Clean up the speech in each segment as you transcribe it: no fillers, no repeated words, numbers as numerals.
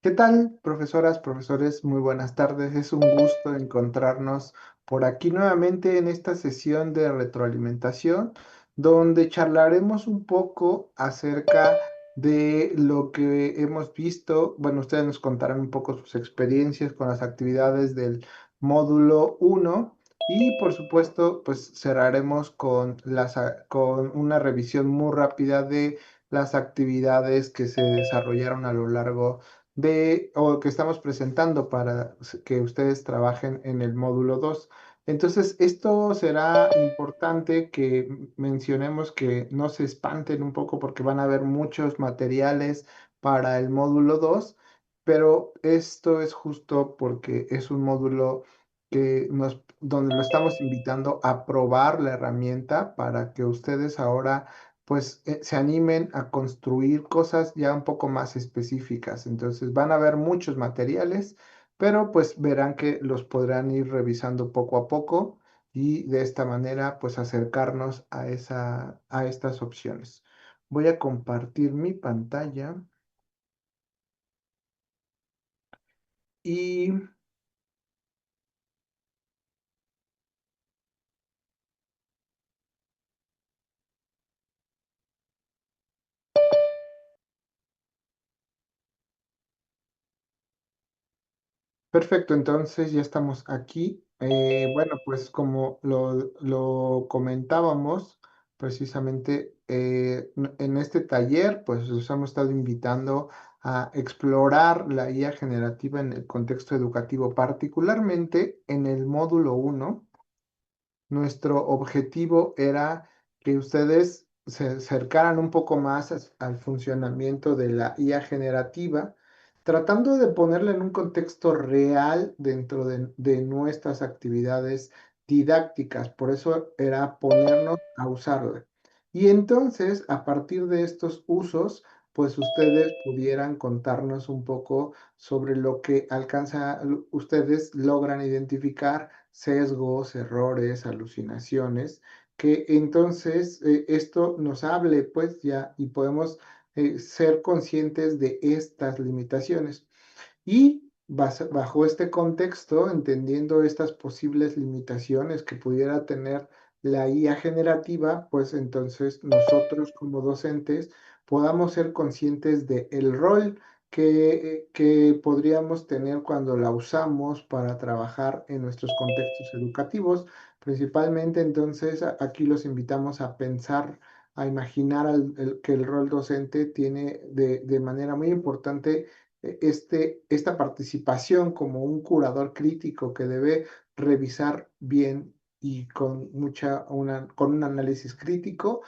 ¿Qué tal, profesoras, profesores? Muy buenas tardes. Es un gusto encontrarnos por aquí nuevamente en esta sesión de retroalimentación, donde charlaremos un poco acerca de lo que hemos visto. Bueno, ustedes nos contarán un poco sus experiencias con las actividades del módulo uno y, por supuesto, pues cerraremos con con una revisión muy rápida de las actividades que se desarrollaron a lo largo o que estamos presentando para que ustedes trabajen en el módulo 2. Entonces, esto será importante que mencionemos que no se espanten un poco porque van a haber muchos materiales para el módulo 2, pero esto es justo porque es un módulo donde lo estamos invitando a probar la herramienta para que ustedes ahora pues se animen a construir cosas ya un poco más específicas. Entonces van a ver muchos materiales, pero pues verán que los podrán ir revisando poco a poco y de esta manera pues acercarnos a a estas opciones. Voy a compartir mi pantalla y perfecto, entonces ya estamos aquí. Bueno, pues como lo comentábamos, precisamente en este taller, pues los hemos estado invitando a explorar la IA generativa en el contexto educativo, particularmente en el módulo uno. Nuestro objetivo era que ustedes se acercaran un poco más al funcionamiento de la IA generativa, tratando de ponerla en un contexto real dentro de nuestras actividades didácticas. Por eso era ponernos a usarla. Y entonces, a partir de estos usos, pues ustedes pudieran contarnos un poco sobre lo que ustedes logran identificar sesgos, errores, alucinaciones, que entonces esto nos hable pues ya y podemos ser conscientes de estas limitaciones. Y bajo este contexto, entendiendo estas posibles limitaciones que pudiera tener la IA generativa, pues entonces nosotros como docentes podamos ser conscientes del rol que podríamos tener cuando la usamos para trabajar en nuestros contextos educativos. Principalmente entonces aquí los invitamos a pensar, a imaginar que el rol docente tiene de manera muy importante esta participación como un curador crítico que debe revisar bien y con con un análisis crítico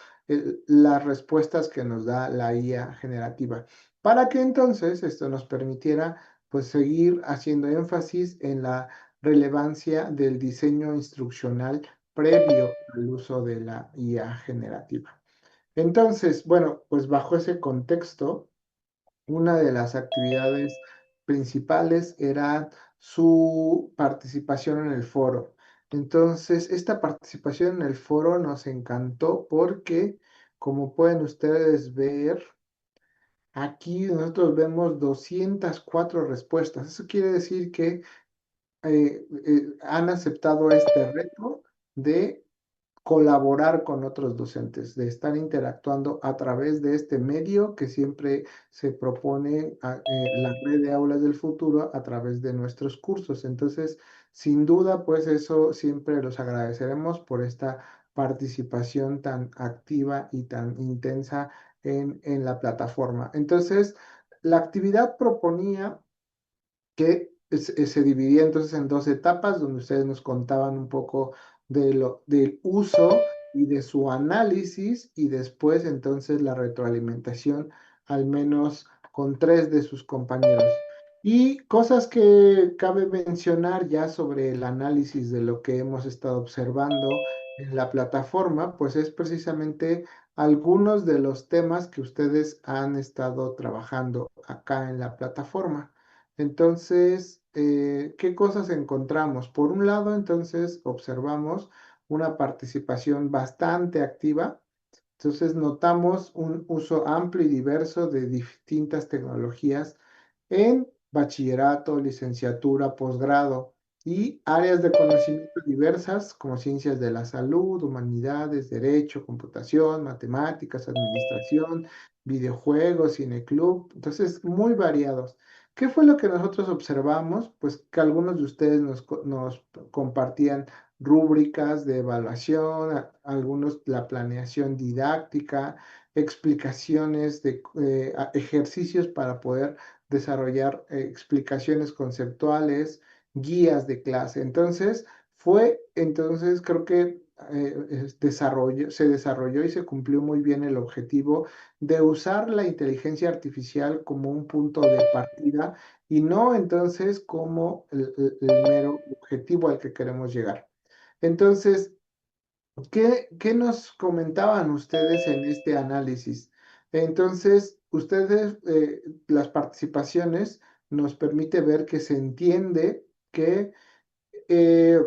las respuestas que nos da la IA generativa, para que entonces esto nos permitiera pues seguir haciendo énfasis en la relevancia del diseño instruccional previo al uso de la IA generativa. Entonces, bueno, pues bajo ese contexto, una de las actividades principales era su participación en el foro. Entonces, esta participación en el foro nos encantó porque, como pueden ustedes ver, aquí nosotros vemos 204 respuestas. Eso quiere decir que han aceptado este reto de colaborar con otros docentes, de estar interactuando a través de este medio que siempre se propone la red de aulas del futuro a través de nuestros cursos. Entonces, sin duda, pues eso siempre los agradeceremos por esta participación tan activa y tan intensa en la plataforma. Entonces, la actividad proponía que se dividía entonces en dos etapas, donde ustedes nos contaban un poco del uso y de su análisis, y después entonces la retroalimentación, al menos con tres de sus compañeros. Y cosas que cabe mencionar ya sobre el análisis de lo que hemos estado observando en la plataforma, pues es precisamente algunos de los temas que ustedes han estado trabajando acá en la plataforma. Entonces, ¿qué cosas encontramos? Por un lado, entonces, observamos una participación bastante activa. Entonces, notamos un uso amplio y diverso de distintas tecnologías en bachillerato, licenciatura, posgrado y áreas de conocimiento diversas como ciencias de la salud, humanidades, derecho, computación, matemáticas, administración, videojuegos, cineclub, entonces muy variados. ¿Qué fue lo que nosotros observamos? Pues que algunos de ustedes nos compartían rúbricas de evaluación, algunos la planeación didáctica, explicaciones de ejercicios para poder desarrollar explicaciones conceptuales, guías de clase. Entonces creo que se desarrolló y se cumplió muy bien el objetivo de usar la inteligencia artificial como un punto de partida y no entonces como el mero objetivo al que queremos llegar. Entonces, ¿qué nos comentaban ustedes en este análisis? Entonces, las participaciones nos permite ver que se entiende que eh,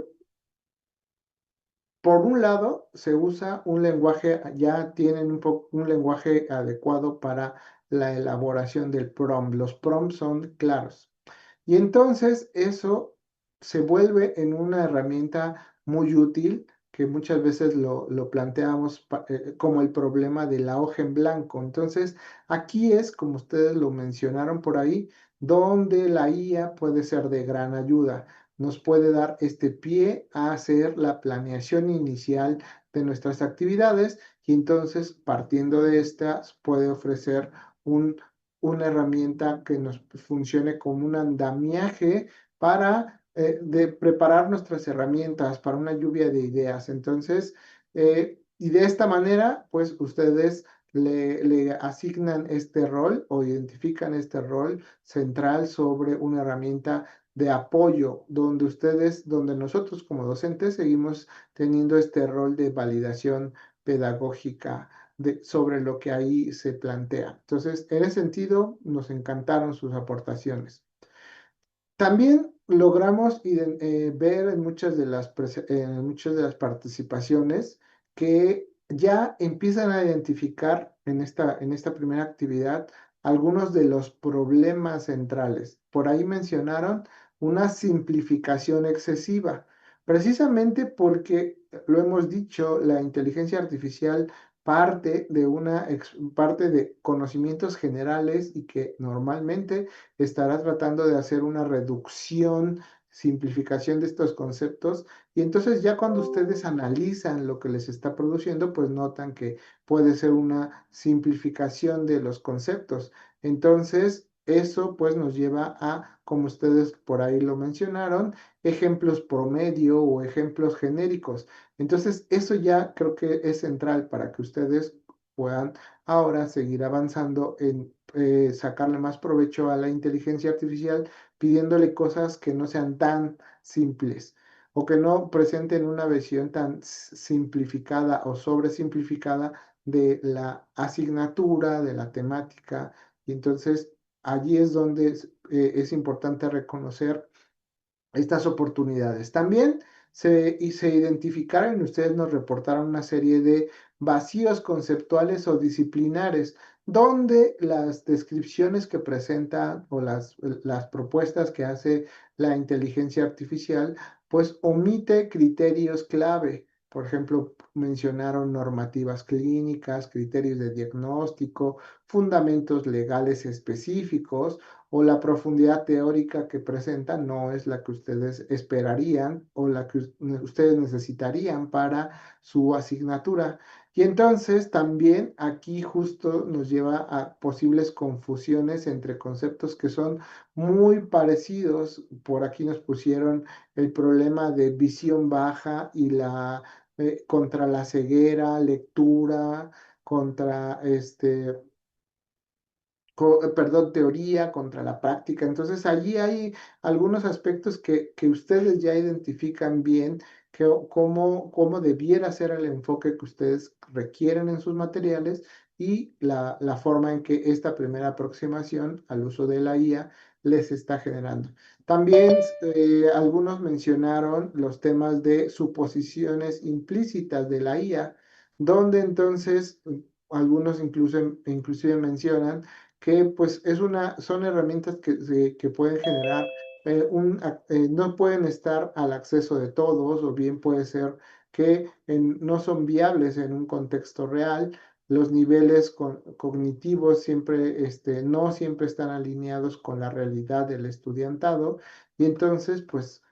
por un lado, se usa un lenguaje, ya tienen un lenguaje adecuado para la elaboración del prompt. Los prompts son claros. Y entonces eso se vuelve en una herramienta muy útil que muchas veces lo planteamos como el problema de la hoja en blanco. Entonces, aquí es, como ustedes lo mencionaron por ahí, donde la IA puede ser de gran ayuda. Nos puede dar este pie a hacer la planeación inicial de nuestras actividades y entonces, partiendo de estas, puede ofrecer un una herramienta que nos funcione como un andamiaje para preparar nuestras herramientas para una lluvia de ideas. Entonces, y de esta manera, pues ustedes le asignan este rol o identifican este rol central sobre una herramienta de apoyo, donde nosotros como docentes seguimos teniendo este rol de validación pedagógica sobre lo que ahí se plantea. Entonces, en ese sentido, nos encantaron sus aportaciones. También logramos ver en muchas de las participaciones que ya empiezan a identificar en esta primera actividad algunos de los problemas centrales. Por ahí mencionaron una simplificación excesiva, precisamente porque, lo hemos dicho, la inteligencia artificial parte de conocimientos generales y que normalmente estará tratando de hacer una reducción, simplificación de estos conceptos. Y entonces ya cuando ustedes analizan lo que les está produciendo, pues notan que puede ser una simplificación de los conceptos. Entonces, eso pues nos lleva a, como ustedes por ahí lo mencionaron, ejemplos promedio o ejemplos genéricos. Entonces, eso ya creo que es central para que ustedes puedan ahora seguir avanzando en sacarle más provecho a la inteligencia artificial, pidiéndole cosas que no sean tan simples o que no presenten una versión tan simplificada o sobresimplificada de la asignatura, de la temática. Y entonces allí es donde es importante reconocer estas oportunidades. También se identificaron y ustedes nos reportaron una serie de vacíos conceptuales o disciplinares, donde las descripciones que presentan o las propuestas que hace la inteligencia artificial, pues omite criterios clave. Por ejemplo, mencionaron normativas clínicas, criterios de diagnóstico, fundamentos legales específicos o la profundidad teórica que presenta no es la que ustedes esperarían o la que ustedes necesitarían para su asignatura. Y entonces también aquí justo nos lleva a posibles confusiones entre conceptos que son muy parecidos. Por aquí nos pusieron el problema de visión baja y contra la ceguera, lectura, contra perdón, teoría contra la práctica. Entonces, allí hay algunos aspectos que ustedes ya identifican bien cómo debiera ser el enfoque que ustedes requieren en sus materiales y la forma en que esta primera aproximación al uso de la IA les está generando. También algunos mencionaron los temas de suposiciones implícitas de la IA, donde entonces algunos inclusive mencionan que pues son herramientas que pueden generar no pueden estar al acceso de todos, o bien puede ser que no son viables en un contexto real. Los niveles cognitivos no siempre están alineados con la realidad del estudiantado, y entonces pues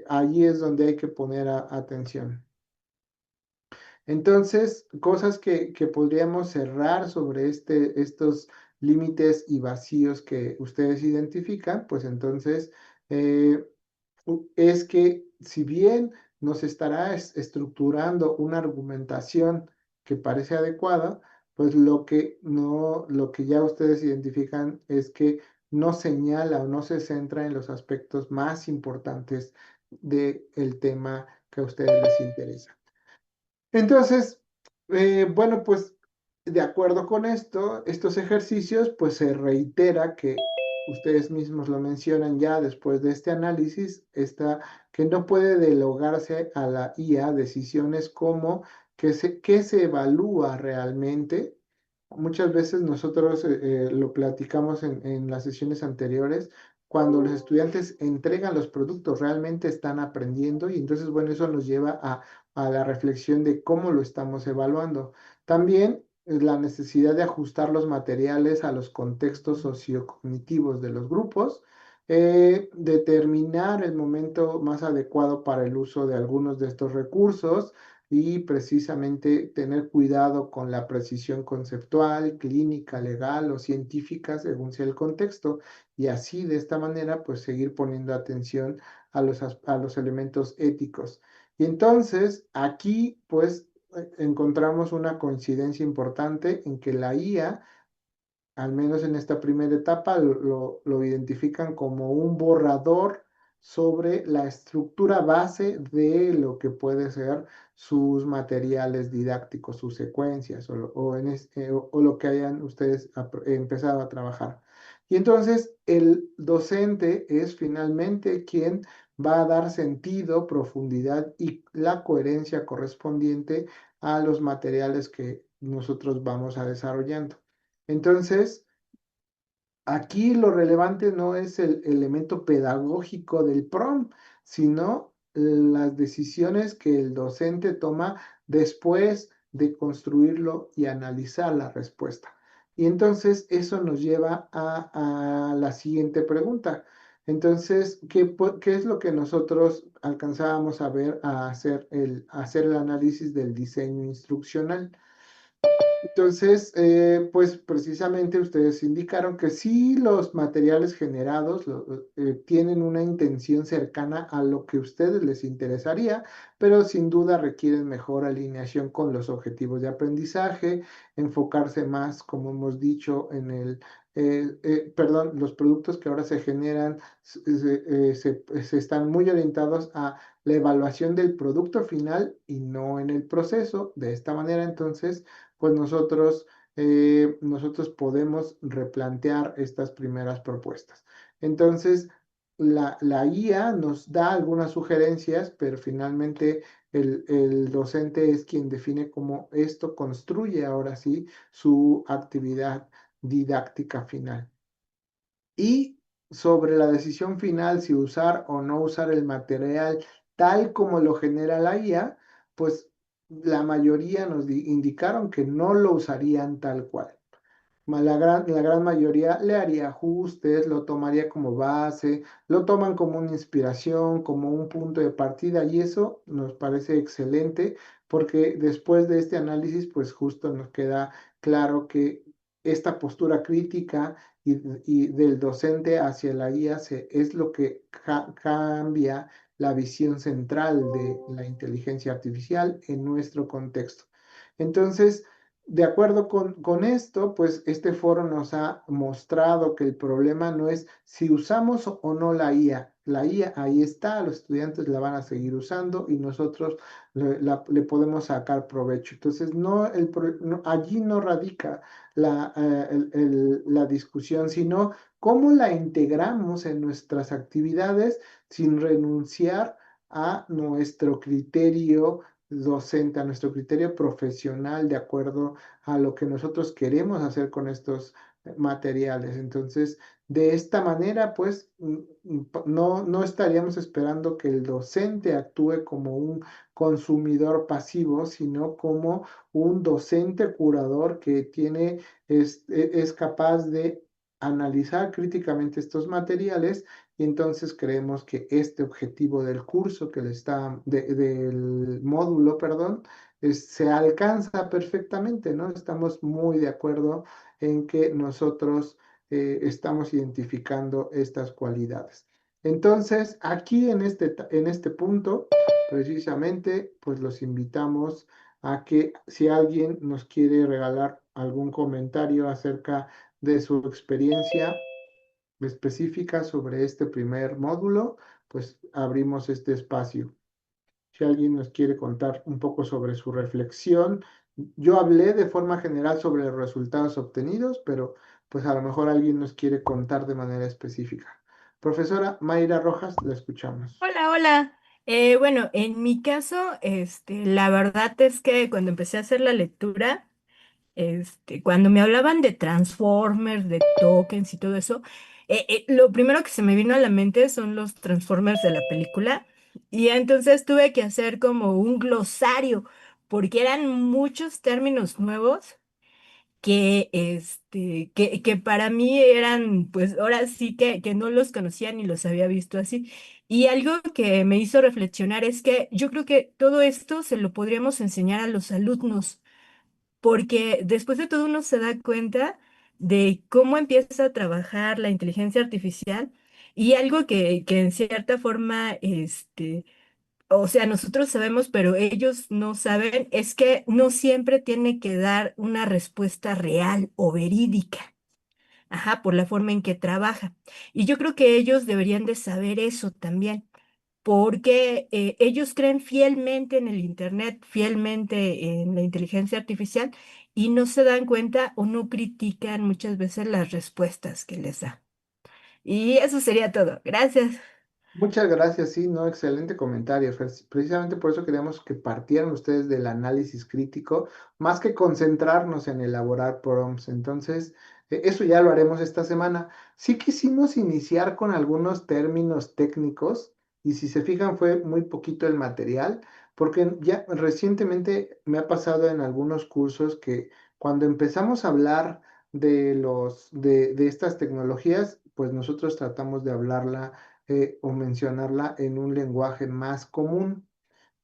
allí es donde hay que poner atención. Entonces, cosas que podríamos cerrar sobre estos límites y vacíos que ustedes identifican, pues entonces eh, es que si bien nos estará estructurando una argumentación que parece adecuada, pues lo que ya ustedes identifican es que no señala o no se centra en los aspectos más importantes del tema que a ustedes les interesa. Entonces, bueno, pues de acuerdo con estos ejercicios, pues se reitera que ustedes mismos lo mencionan ya después de este análisis, que no puede delegarse a la IA decisiones como qué se evalúa realmente. Muchas veces nosotros lo platicamos en las sesiones anteriores. Cuando los estudiantes entregan los productos, realmente están aprendiendo, y entonces, bueno, eso nos lleva a la reflexión de cómo lo estamos evaluando. También la necesidad de ajustar los materiales a los contextos sociocognitivos de los grupos, determinar el momento más adecuado para el uso de algunos de estos recursos, y precisamente tener cuidado con la precisión conceptual, clínica, legal o científica según sea el contexto, y así de esta manera pues seguir poniendo atención a los elementos éticos. Y entonces aquí pues encontramos una coincidencia importante en que la IA, al menos en esta primera etapa, lo identifican como un borrador sobre la estructura base de lo que puede ser sus materiales didácticos, sus secuencias, o lo que hayan ustedes empezado a trabajar. Y entonces el docente es finalmente quien va a dar sentido, profundidad y la coherencia correspondiente a los materiales que nosotros vamos a desarrollando. Entonces, aquí lo relevante no es el elemento pedagógico del prompt, sino las decisiones que el docente toma después de construirlo y analizar la respuesta. Y entonces eso nos lleva a la siguiente pregunta. Entonces, ¿qué es lo que nosotros alcanzábamos a ver a hacer el análisis del diseño instruccional? Entonces, pues precisamente ustedes indicaron que sí, los materiales generados tienen una intención cercana a lo que a ustedes les interesaría, pero sin duda requieren mejor alineación con los objetivos de aprendizaje, enfocarse más, como hemos dicho, perdón, los productos que ahora se generan se están muy orientados a la evaluación del producto final y no en el proceso. De esta manera, entonces, pues nosotros podemos replantear estas primeras propuestas. Entonces, la guía nos da algunas sugerencias, pero finalmente el docente es quien define cómo esto construye ahora sí su actividad didáctica final. Y sobre la decisión final, si usar o no usar el material tal como lo genera la IA, pues la mayoría nos indicaron que no lo usarían tal cual. La gran mayoría le haría ajustes, lo tomaría como base, lo toman como una inspiración, como un punto de partida, y eso nos parece excelente, porque después de este análisis, pues justo nos queda claro que esta postura crítica y del docente hacia la IA es lo que cambia la visión central de la inteligencia artificial en nuestro contexto. Entonces, de acuerdo con esto, pues este foro nos ha mostrado que el problema no es si usamos o no la IA. La IA ahí está, los estudiantes la van a seguir usando y nosotros le podemos sacar provecho. Entonces, allí no radica la discusión, sino cómo la integramos en nuestras actividades sin renunciar a nuestro criterio docente, a nuestro criterio profesional, de acuerdo a lo que nosotros queremos hacer con estos materiales. Entonces, de esta manera, pues, no estaríamos esperando que el docente actúe como un consumidor pasivo, sino como un docente curador que es capaz de analizar críticamente estos materiales, y entonces creemos que este objetivo del curso que del módulo, perdón, se alcanza perfectamente, ¿no? Estamos muy de acuerdo en que nosotros estamos identificando estas cualidades. Entonces, aquí en este punto, precisamente, pues los invitamos a que si alguien nos quiere regalar algún comentario acerca de su experiencia específica sobre este primer módulo, pues abrimos este espacio. Si alguien nos quiere contar un poco sobre su reflexión. Yo hablé de forma general sobre los resultados obtenidos, pero pues a lo mejor alguien nos quiere contar de manera específica. Profesora Mayra Rojas, la escuchamos. Hola, hola. Bueno, en mi caso, la verdad es que cuando empecé a hacer la lectura, cuando me hablaban de Transformers, de tokens y todo eso, lo primero que se me vino a la mente son los Transformers de la película. Y entonces tuve que hacer como un glosario, porque eran muchos términos nuevos que para mí eran, pues ahora sí que no los conocía ni los había visto así. Y algo que me hizo reflexionar es que yo creo que todo esto se lo podríamos enseñar a los alumnos, porque después de todo uno se da cuenta de cómo empieza a trabajar la inteligencia artificial y algo que en cierta forma, o sea, nosotros sabemos, pero ellos no saben, es que no siempre tiene que dar una respuesta real o verídica, ajá, por la forma en que trabaja. Y yo creo que ellos deberían de saber eso también, porque ellos creen fielmente en el Internet, fielmente en la inteligencia artificial, y no se dan cuenta o no critican muchas veces las respuestas que les da. Y eso sería todo. Gracias. Muchas gracias, sí, no, excelente comentario, Fer. Precisamente por eso queríamos que partieran ustedes del análisis crítico, más que concentrarnos en elaborar prompts. Entonces, eso ya lo haremos esta semana. Sí quisimos iniciar con algunos términos técnicos, y si se fijan fue muy poquito el material, porque ya recientemente me ha pasado en algunos cursos que cuando empezamos a hablar de estas tecnologías, pues nosotros tratamos de hablarla o mencionarla en un lenguaje más común.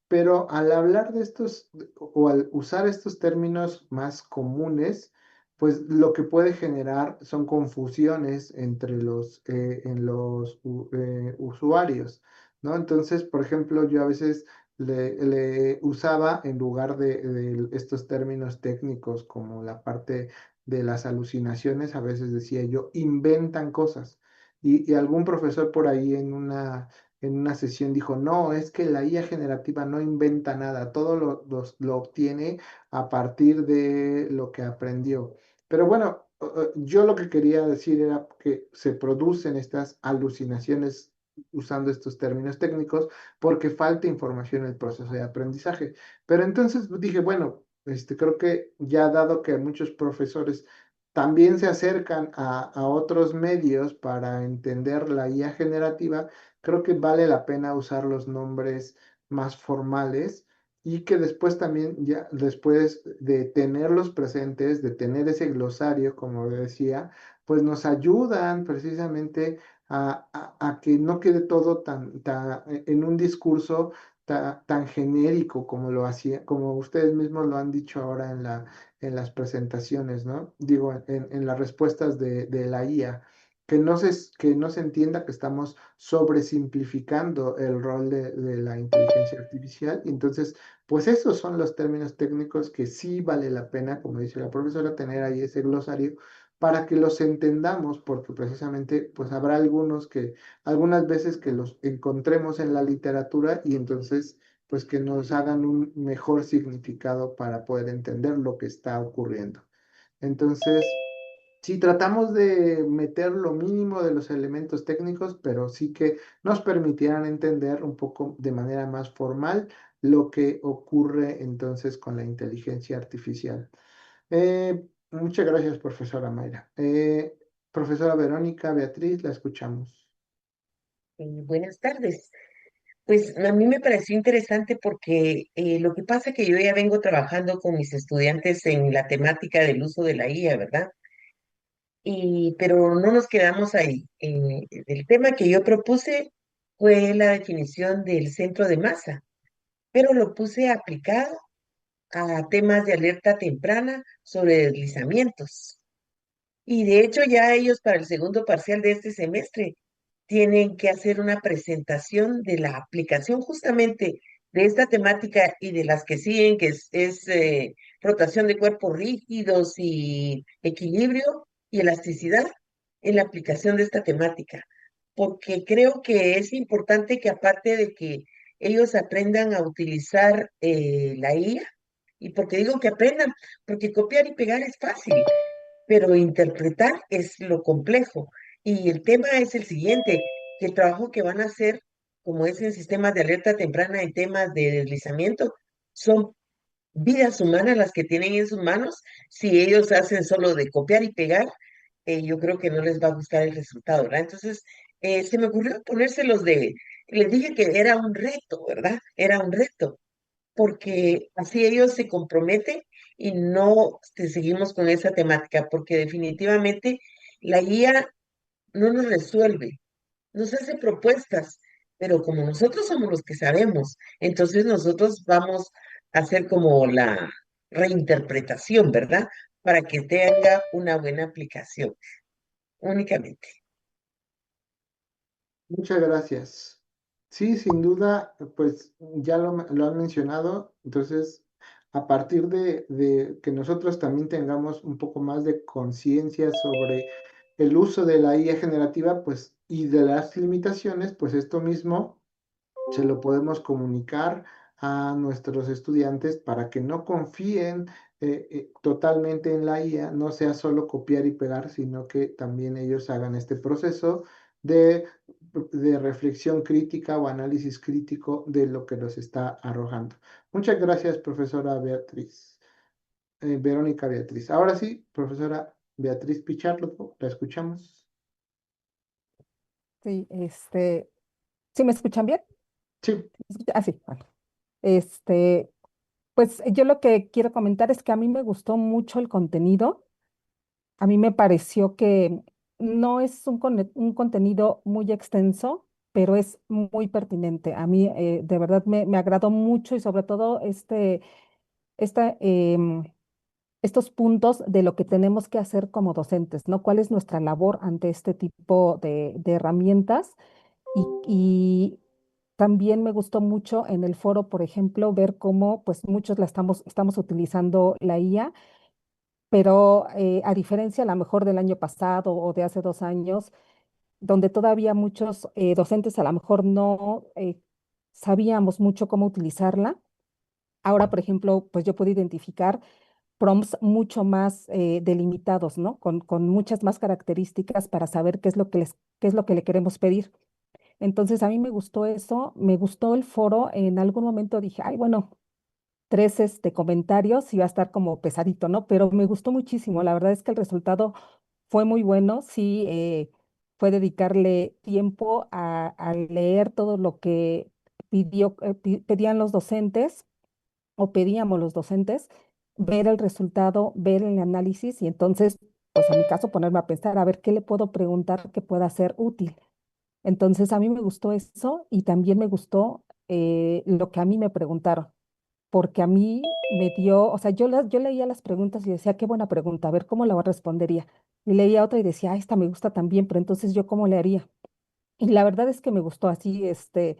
Pero al hablar de estos o al usar estos términos más comunes, pues lo que puede generar son confusiones entre los usuarios, ¿no? Entonces, por ejemplo, yo a veces le usaba en lugar de estos términos técnicos como la parte de las alucinaciones, a veces decía yo, inventan cosas. Y algún profesor por ahí en una sesión dijo, no, es que la IA generativa no inventa nada, todo lo obtiene a partir de lo que aprendió. Pero bueno, yo lo que quería decir era que se producen estas alucinaciones usando estos términos técnicos porque falta información en el proceso de aprendizaje. Pero entonces dije, bueno, creo que ya dado que muchos profesores también se acercan a otros medios para entender la IA generativa, creo que vale la pena usar los nombres más formales y que después también, ya después de tenerlos presentes, de tener ese glosario, como decía, pues nos ayudan precisamente a que no quede todo en un discurso tan genérico como lo hacía, como ustedes mismos lo han dicho ahora en las presentaciones, ¿no? Digo, en las respuestas de la IA que no se entienda que estamos sobresimplificando el rol de la inteligencia artificial. Y entonces, pues esos son los términos técnicos que sí vale la pena, como dice la profesora, tener ahí ese glosario para que los entendamos, porque precisamente pues habrá algunas veces que los encontremos en la literatura y entonces pues que nos hagan un mejor significado para poder entender lo que está ocurriendo. Entonces, sí, tratamos de meter lo mínimo de los elementos técnicos, pero sí que nos permitieran entender un poco de manera más formal lo que ocurre entonces con la inteligencia artificial. Muchas gracias, profesora Mayra. Profesora Verónica Beatriz, la escuchamos. Buenas tardes. Pues a mí me pareció interesante porque lo que pasa es que yo ya vengo trabajando con mis estudiantes en la temática del uso de la IA, ¿verdad? Pero no nos quedamos ahí. El tema que yo propuse fue la definición del centro de masa, pero lo puse aplicado a temas de alerta temprana sobre deslizamientos. Y de hecho ya ellos para el segundo parcial de este semestre tienen que hacer una presentación de la aplicación justamente de esta temática y de las que siguen, que es rotación de cuerpos rígidos y equilibrio y elasticidad en la aplicación de esta temática. Porque creo que es importante que aparte de que ellos aprendan a utilizar la IA, y porque digo que aprendan, porque copiar y pegar es fácil, pero interpretar es lo complejo. Y el tema es el siguiente, que el trabajo que van a hacer, como es en sistemas de alerta temprana en temas de deslizamiento, son vidas humanas las que tienen en sus manos. Si ellos hacen solo de copiar y pegar, yo creo que no les va a gustar el resultado, ¿verdad? Entonces, se me ocurrió ponérselos les dije que era un reto, ¿verdad? Era un reto porque así ellos se comprometen y no seguimos con esa temática, porque definitivamente la guía no nos resuelve, nos hace propuestas, pero como nosotros somos los que sabemos, entonces nosotros vamos a hacer como la reinterpretación, ¿verdad? Para que tenga una buena aplicación, únicamente. Muchas gracias. Sí, sin duda, pues ya lo han mencionado, entonces a partir de que nosotros también tengamos un poco más de conciencia sobre el uso de la IA generativa, pues y de las limitaciones, pues esto mismo se lo podemos comunicar a nuestros estudiantes para que no confíen totalmente en la IA, no sea solo copiar y pegar, sino que también ellos hagan este proceso de, de reflexión crítica o análisis crítico de lo que nos está arrojando. Muchas gracias, profesora Beatriz, Verónica Beatriz. Ahora sí, profesora Beatriz Pichardo, la escuchamos. Sí, ¿sí me escuchan bien? Sí. Ah, sí, bueno. Este, pues yo lo que quiero comentar es que a mí me gustó mucho el contenido. A mí me pareció que no es un contenido muy extenso, pero es muy pertinente. A mí de verdad me agradó mucho y sobre todo esta, estos puntos de lo que tenemos que hacer como docentes, ¿no? ¿Cuál es nuestra labor ante este tipo de herramientas? Y también me gustó mucho en el foro, por ejemplo, ver cómo pues muchos estamos utilizando la IA, pero a diferencia a lo mejor del año pasado o de hace 2 años, donde todavía muchos docentes a lo mejor no sabíamos mucho cómo utilizarla. Ahora, por ejemplo, pues yo puedo identificar prompts mucho más delimitados, ¿no? Con muchas más características para saber qué es lo que le queremos pedir. Entonces, a mí me gustó eso, me gustó el foro. En algún momento dije, ay, bueno, tres comentarios y va a estar como pesadito, ¿no? Pero me gustó muchísimo. La verdad es que el resultado fue muy bueno. Sí, fue dedicarle tiempo a leer todo lo que pedían los docentes o pedíamos los docentes, ver el resultado, ver el análisis y entonces, pues a mi caso, ponerme a pensar, a ver qué le puedo preguntar que pueda ser útil. Entonces, a mí me gustó eso y también me gustó lo que a mí me preguntaron, porque a mí me dio, o sea, yo leía las preguntas y decía, qué buena pregunta, a ver cómo la respondería. Y leía otra y decía, esta me gusta también, pero entonces yo cómo le haría. Y la verdad es que me gustó así, eso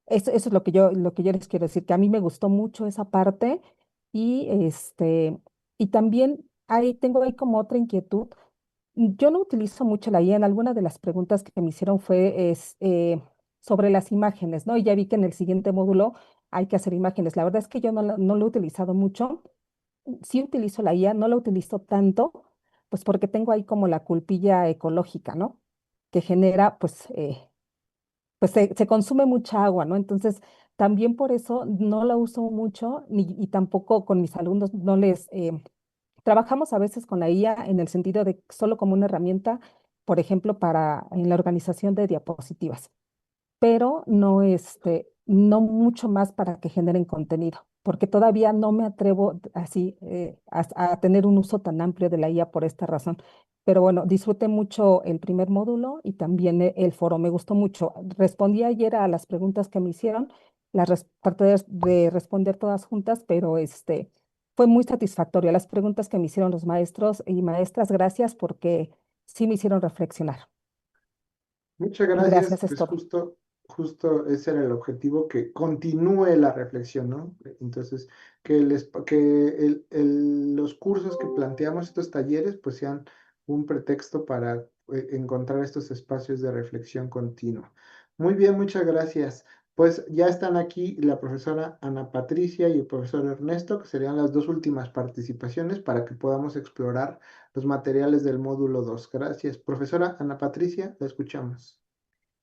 es lo que yo les quiero decir, que a mí me gustó mucho esa parte y y también tengo ahí como otra inquietud. Yo no utilizo mucho la IA. En alguna de las preguntas que me hicieron sobre las imágenes, ¿no? Y ya vi que en el siguiente módulo hay que hacer imágenes. La verdad es que yo no lo he utilizado mucho. Sí utilizo la IA, no la utilizo tanto, pues porque tengo ahí como la culpilla ecológica, ¿no? Que genera, pues se consume mucha agua, ¿no? Entonces, también por eso no la uso mucho y tampoco con mis alumnos no les trabajamos a veces con la IA en el sentido de solo como una herramienta, por ejemplo, para en la organización de diapositivas, pero no, no mucho más para que generen contenido, porque todavía no me atrevo así a tener un uso tan amplio de la IA por esta razón. Pero bueno, disfruté mucho el primer módulo y también el foro, me gustó mucho. Respondí ayer a las preguntas que me hicieron, traté de responder todas juntas, pero fue muy satisfactorio. Las preguntas que me hicieron los maestros y maestras, gracias porque sí me hicieron reflexionar. Muchas Y gracias, gracias es pues todo. justo ese era el objetivo, que continúe la reflexión, ¿no? Entonces, los cursos que planteamos, estos talleres, pues sean un pretexto para encontrar estos espacios de reflexión continua. Muy bien, muchas gracias. Pues ya están aquí la profesora Ana Patricia y el profesor Ernesto, que serían las dos últimas participaciones para que podamos explorar los materiales del módulo 2. Gracias. Profesora Ana Patricia, la escuchamos.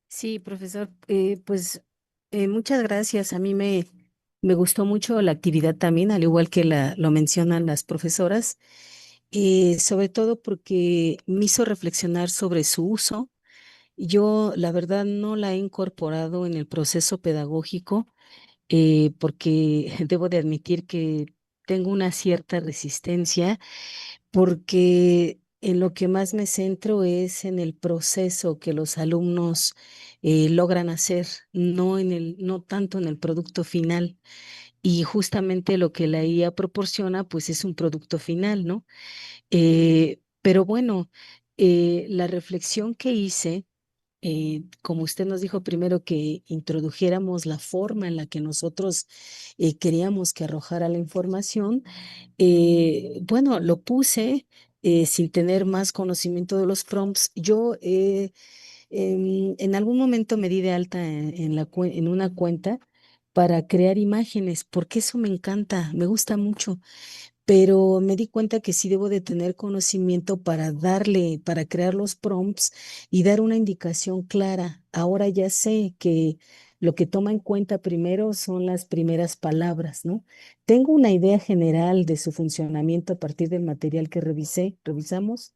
Sí, profesor, pues muchas gracias. A mí me gustó mucho la actividad también, al igual que lo mencionan las profesoras, sobre todo porque me hizo reflexionar sobre su uso. Yo, la verdad, no la he incorporado en el proceso pedagógico porque debo de admitir que tengo una cierta resistencia porque en lo que más me centro es en el proceso que los alumnos logran hacer, no tanto en el producto final. Y justamente lo que la IA proporciona, pues es un producto final, ¿no? Pero bueno, la reflexión que hice, como usted nos dijo primero que introdujéramos la forma en la que nosotros queríamos que arrojara la información, bueno, lo puse sin tener más conocimiento de los prompts. Yo en algún momento me di de alta en una cuenta para crear imágenes, porque eso me encanta, me gusta mucho, pero me di cuenta que sí debo de tener conocimiento para crear los prompts y dar una indicación clara. Ahora ya sé que lo que toma en cuenta primero son las primeras palabras, ¿no? Tengo una idea general de su funcionamiento a partir del material que revisamos,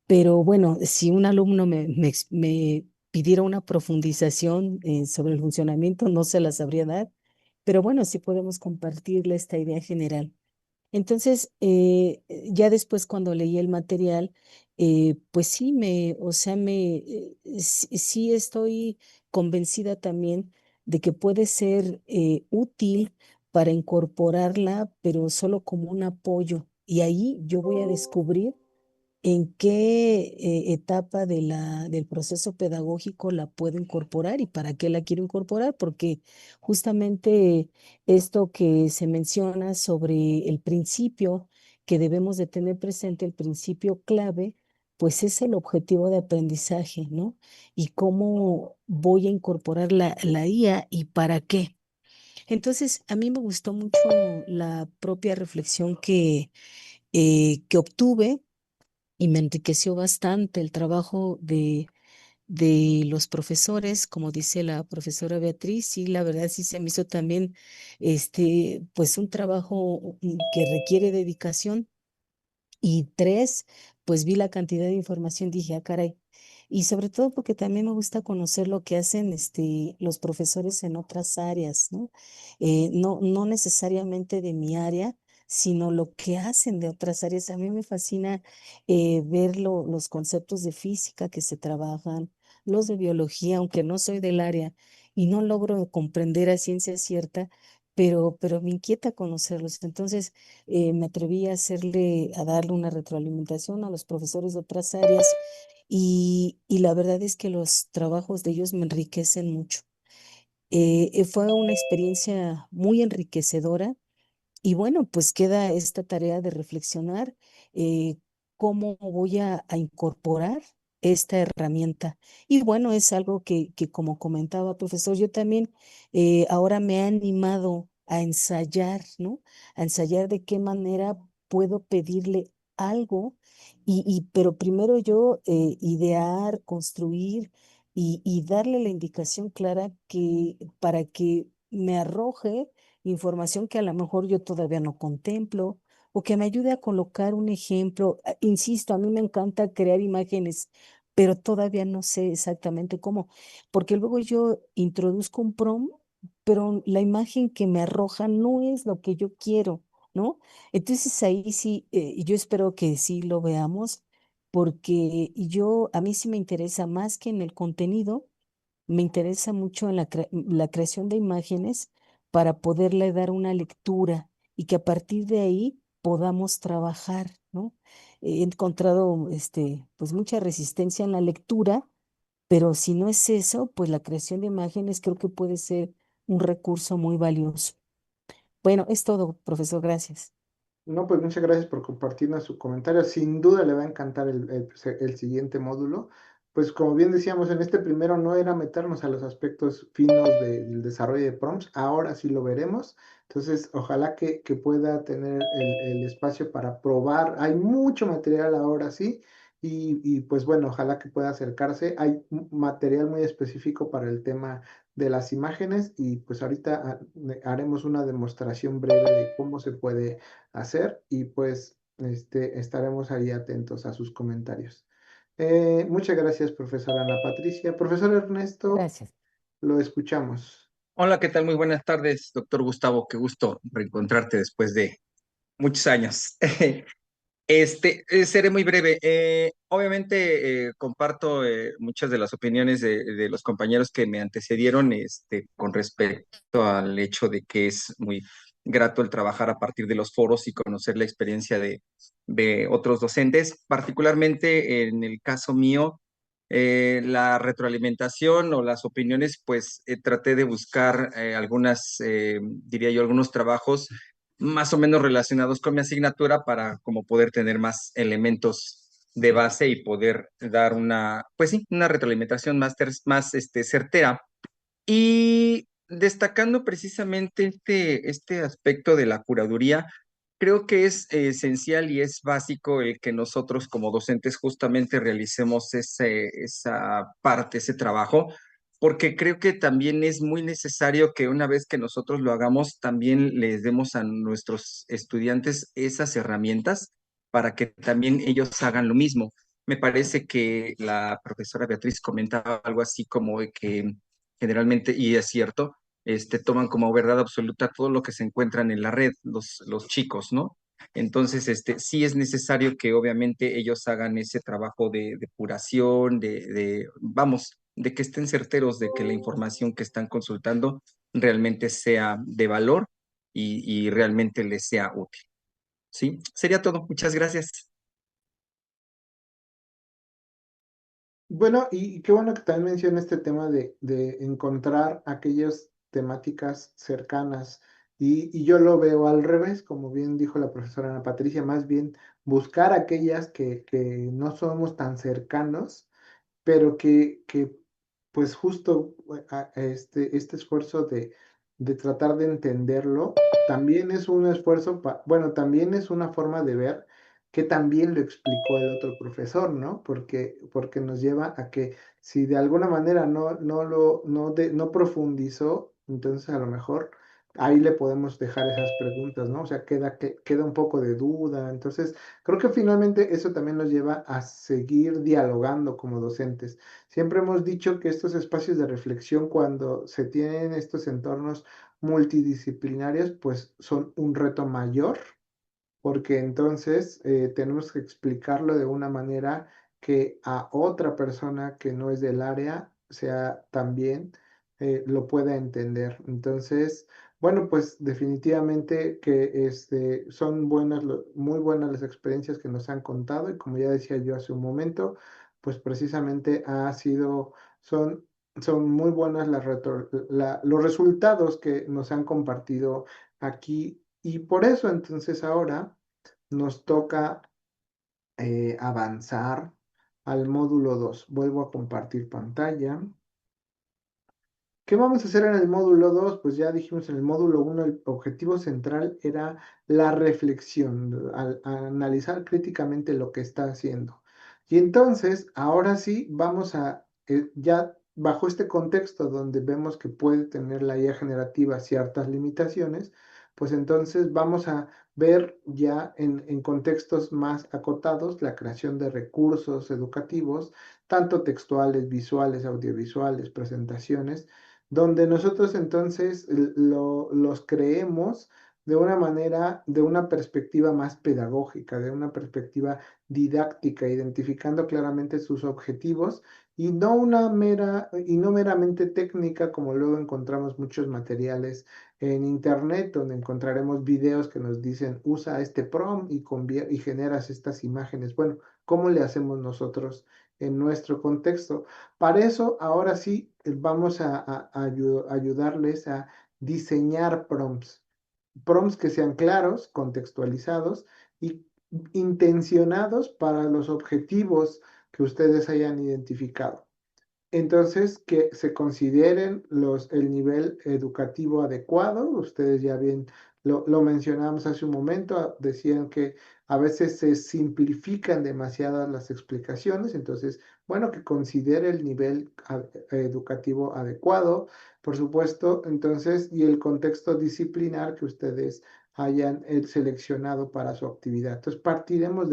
pero bueno, si un alumno me pidiera una profundización sobre el funcionamiento, no se la sabría dar, pero bueno, sí podemos compartirle esta idea general. Entonces, ya después cuando leí el material, pues sí, o sea, sí estoy convencida también de que puede ser útil para incorporarla, pero solo como un apoyo. Y ahí yo voy a descubrir en qué etapa del proceso pedagógico la puedo incorporar y para qué la quiero incorporar, porque justamente esto que se menciona sobre el principio que debemos de tener presente, el principio clave, pues es el objetivo de aprendizaje, ¿no? Y cómo voy a incorporar la IA y para qué. Entonces, a mí me gustó mucho la propia reflexión que obtuve y me enriqueció bastante el trabajo de los profesores, como dice la profesora Beatriz, y la verdad sí se me hizo también pues un trabajo que requiere dedicación. Y tres, pues vi la cantidad de información, dije, ah, caray. Y sobre todo porque también me gusta conocer lo que hacen los profesores en otras áreas, ¿no? No necesariamente de mi área, sino lo que hacen de otras áreas. A mí me fascina ver los conceptos de física que se trabajan, los de biología, aunque no soy del área y no logro comprender a ciencia cierta, pero me inquieta conocerlos. Entonces, me atreví a darle una retroalimentación a los profesores de otras áreas y la verdad es que los trabajos de ellos me enriquecen mucho. Fue una experiencia muy enriquecedora y bueno, pues queda esta tarea de reflexionar cómo voy a incorporar esta herramienta. Y bueno, es algo que como comentaba, profesor, yo también ahora me he animado a ensayar, ¿no? A ensayar de qué manera puedo pedirle algo, pero primero yo idear, construir y darle la indicación clara para que me arroje información que a lo mejor yo todavía no contemplo o que me ayude a colocar un ejemplo. Insisto, a mí me encanta crear imágenes, pero todavía no sé exactamente cómo, porque luego yo introduzco un prompt, pero la imagen que me arroja no es lo que yo quiero, ¿no? Entonces ahí sí, yo espero que sí lo veamos, porque a mí sí me interesa más que en el contenido, me interesa mucho en la creación de imágenes para poderle dar una lectura y que a partir de ahí podamos trabajar, ¿no? He encontrado, pues mucha resistencia en la lectura, pero si no es eso, pues la creación de imágenes creo que puede ser un recurso muy valioso. Bueno, es todo, profesor, gracias. No, pues muchas gracias por compartirnos su comentario. Sin duda le va a encantar el siguiente módulo. Pues como bien decíamos, en este primero no era meternos a los aspectos finos del desarrollo de prompts, ahora sí lo veremos. Entonces, ojalá que pueda tener el espacio para probar. Hay mucho material ahora sí, y pues bueno, ojalá que pueda acercarse. Hay material muy específico para el tema de las imágenes y pues ahorita haremos una demostración breve de cómo se puede hacer y pues estaremos ahí atentos a sus comentarios. Muchas gracias, profesora Ana Patricia. Profesor Ernesto, Gracias. lo escuchamos. Hola, ¿qué tal? Muy buenas tardes, doctor Gustavo. Qué gusto reencontrarte después de muchos años. Seré muy breve. Obviamente, comparto muchas de las opiniones de los compañeros que me antecedieron, con respecto al hecho de que es muy grato el trabajar a partir de los foros y conocer la experiencia de otros docentes. Particularmente en el caso mío, la retroalimentación o las opiniones, pues traté de buscar diría yo, algunos trabajos más o menos relacionados con mi asignatura para como poder tener más elementos de base y poder dar pues sí, una retroalimentación más certera. Y destacando precisamente este aspecto de la curaduría, creo que es esencial y es básico el que nosotros como docentes justamente realicemos esa parte, ese trabajo, porque creo que también es muy necesario que una vez que nosotros lo hagamos, también les demos a nuestros estudiantes esas herramientas para que también ellos hagan lo mismo. Me parece que la profesora Beatriz comentaba algo así como de que generalmente, y es cierto, toman como verdad absoluta todo lo que se encuentran en la red, los chicos, ¿no? Entonces, sí es necesario que obviamente ellos hagan ese trabajo de depuración, vamos, de que estén certeros de que la información que están consultando realmente sea de valor y realmente les sea útil. ¿Sí? Sería todo. Muchas gracias. Bueno, y qué bueno que también menciona este tema de encontrar aquellas temáticas cercanas. Y yo lo veo al revés, como bien dijo la profesora Ana Patricia, más bien buscar aquellas que no somos tan cercanos pero que pues justo este esfuerzo de tratar de entenderlo también es un esfuerzo, bueno, también es una forma de ver que también lo explicó el otro profesor, ¿no? Porque nos lleva a que si de alguna manera no profundizó, entonces a lo mejor ahí le podemos dejar esas preguntas, ¿no? O sea, queda un poco de duda, entonces creo que finalmente eso también nos lleva a seguir dialogando como docentes. Siempre hemos dicho que estos espacios de reflexión, cuando se tienen estos entornos multidisciplinarios, pues son un reto mayor porque entonces tenemos que explicarlo de una manera que a otra persona que no es del área sea también lo pueda entender. Entonces, bueno, pues definitivamente que son muy buenas las experiencias que nos han contado y como ya decía yo hace un momento, pues precisamente son muy buenas los resultados que nos han compartido aquí y por eso entonces ahora nos toca avanzar al módulo 2. Vuelvo a compartir pantalla. ¿Qué vamos a hacer en el módulo 2? Pues ya dijimos en el módulo 1 el objetivo central era la reflexión, a analizar críticamente lo que está haciendo. Y entonces, ahora sí, vamos ya bajo este contexto donde vemos que puede tener la IA generativa ciertas limitaciones, pues entonces vamos a ver ya en contextos más acotados la creación de recursos educativos, tanto textuales, visuales, audiovisuales, presentaciones, donde nosotros entonces los creemos de una manera, de una perspectiva más pedagógica, de una perspectiva didáctica, identificando claramente sus objetivos y no meramente técnica, como luego encontramos muchos materiales en internet, donde encontraremos videos que nos dicen usa este prompt y generas estas imágenes. Bueno, ¿cómo le hacemos nosotros en nuestro contexto? Para eso, ahora sí, vamos a ayudarles a diseñar prompts que sean claros, contextualizados y intencionados para los objetivos que ustedes hayan identificado. Entonces, que se consideren el nivel educativo adecuado. Ustedes ya bien lo mencionamos hace un momento, decían que a veces se simplifican demasiadas las explicaciones. Entonces, bueno, que considere el nivel educativo adecuado, por supuesto. Entonces, y el contexto disciplinar que ustedes hayan seleccionado para su actividad. Entonces, partiremos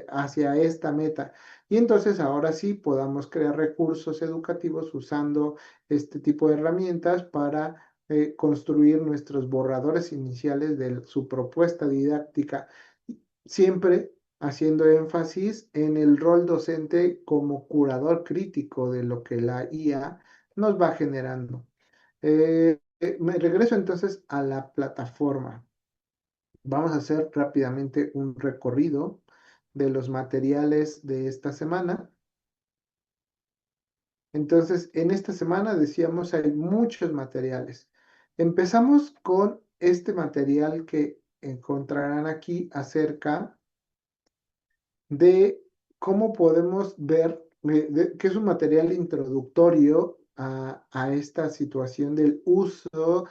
hacia esta meta. Y entonces ahora sí podamos crear recursos educativos usando este tipo de herramientas para construir nuestros borradores iniciales de su propuesta didáctica, siempre haciendo énfasis en el rol docente como curador crítico de lo que la IA nos va generando. Me regreso entonces a la plataforma. Vamos a hacer rápidamente un recorrido de los materiales de esta semana. Entonces, en esta semana decíamos hay muchos materiales. Empezamos con este material que encontrarán aquí acerca de cómo podemos ver, que es un material introductorio a esta situación del uso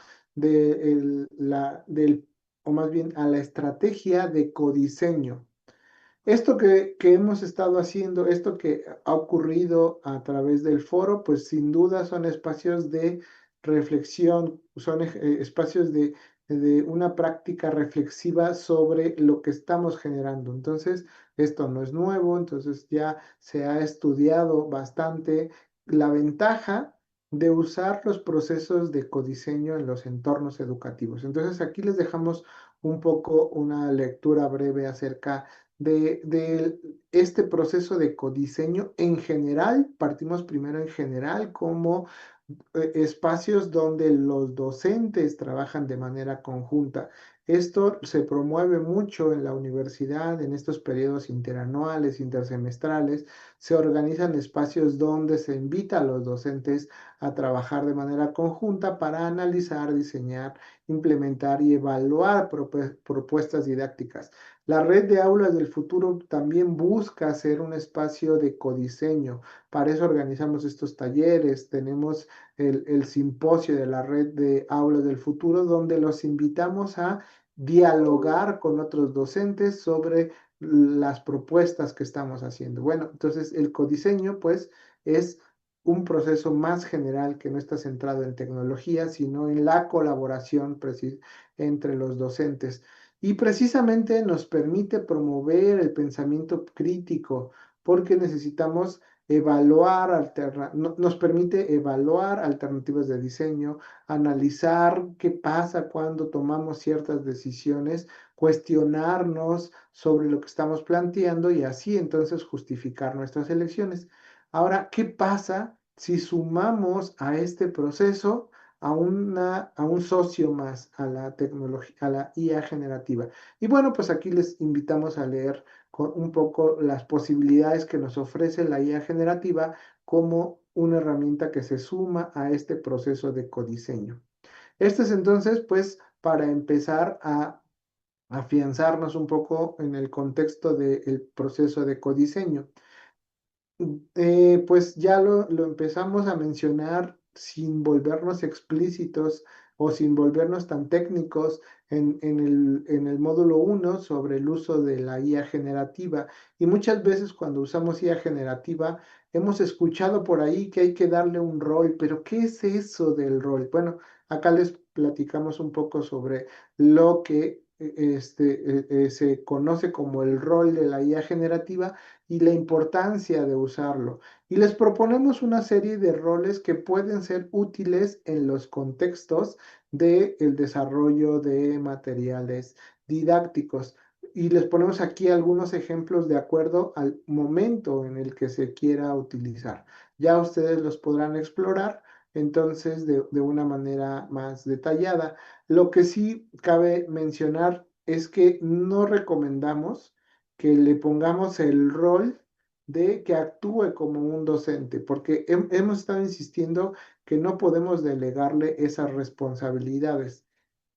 o más bien a la estrategia de codiseño. Esto que hemos estado haciendo, esto que ha ocurrido a través del foro, pues sin duda son espacios de reflexión, son espacios de una práctica reflexiva sobre lo que estamos generando. Entonces, esto no es nuevo, entonces ya se ha estudiado bastante la ventaja de usar los procesos de codiseño en los entornos educativos. Entonces, aquí les dejamos un poco una lectura breve acerca de este proceso de codiseño en general. Partimos primero en general como espacios donde los docentes trabajan de manera conjunta. Esto se promueve mucho en la universidad, en estos periodos interanuales, intersemestrales. Se organizan espacios donde se invita a los docentes a trabajar de manera conjunta para analizar, diseñar, implementar y evaluar propuestas didácticas. La red de aulas del futuro también busca ser un espacio de codiseño. Para eso organizamos estos talleres. Tenemos el simposio de la red de aulas del futuro, donde los invitamos a dialogar con otros docentes sobre las propuestas que estamos haciendo. Bueno, entonces el codiseño, pues, es un proceso más general que no está centrado en tecnología, sino en la colaboración entre los docentes. Y precisamente nos permite promover el pensamiento crítico, porque necesitamos nos permite evaluar alternativas de diseño, analizar qué pasa cuando tomamos ciertas decisiones, cuestionarnos sobre lo que estamos planteando y así entonces justificar nuestras elecciones. Ahora, ¿qué pasa si sumamos a este proceso a un socio más, a la tecnología, a la IA generativa? Y bueno, pues aquí les invitamos a leer un poco las posibilidades que nos ofrece la IA generativa como una herramienta que se suma a este proceso de codiseño. Este es entonces, pues, para empezar a afianzarnos un poco en el contexto del proceso de codiseño. Pues ya lo empezamos a mencionar sin volvernos explícitos o sin volvernos tan técnicos en el módulo 1 sobre el uso de la IA generativa. Y muchas veces cuando usamos IA generativa, hemos escuchado por ahí que hay que darle un rol, pero ¿qué es eso del rol? Bueno, acá les platicamos un poco sobre lo que se conoce como el rol de la IA generativa y la importancia de usarlo. Y les proponemos una serie de roles que pueden ser útiles en los contextos del desarrollo de materiales didácticos. Y les ponemos aquí algunos ejemplos de acuerdo al momento en el que se quiera utilizar. Ya ustedes los podrán explorar entonces de una manera más detallada. Lo que sí cabe mencionar es que no recomendamos que le pongamos el rol de que actúe como un docente, porque hemos estado insistiendo que no podemos delegarle esas responsabilidades,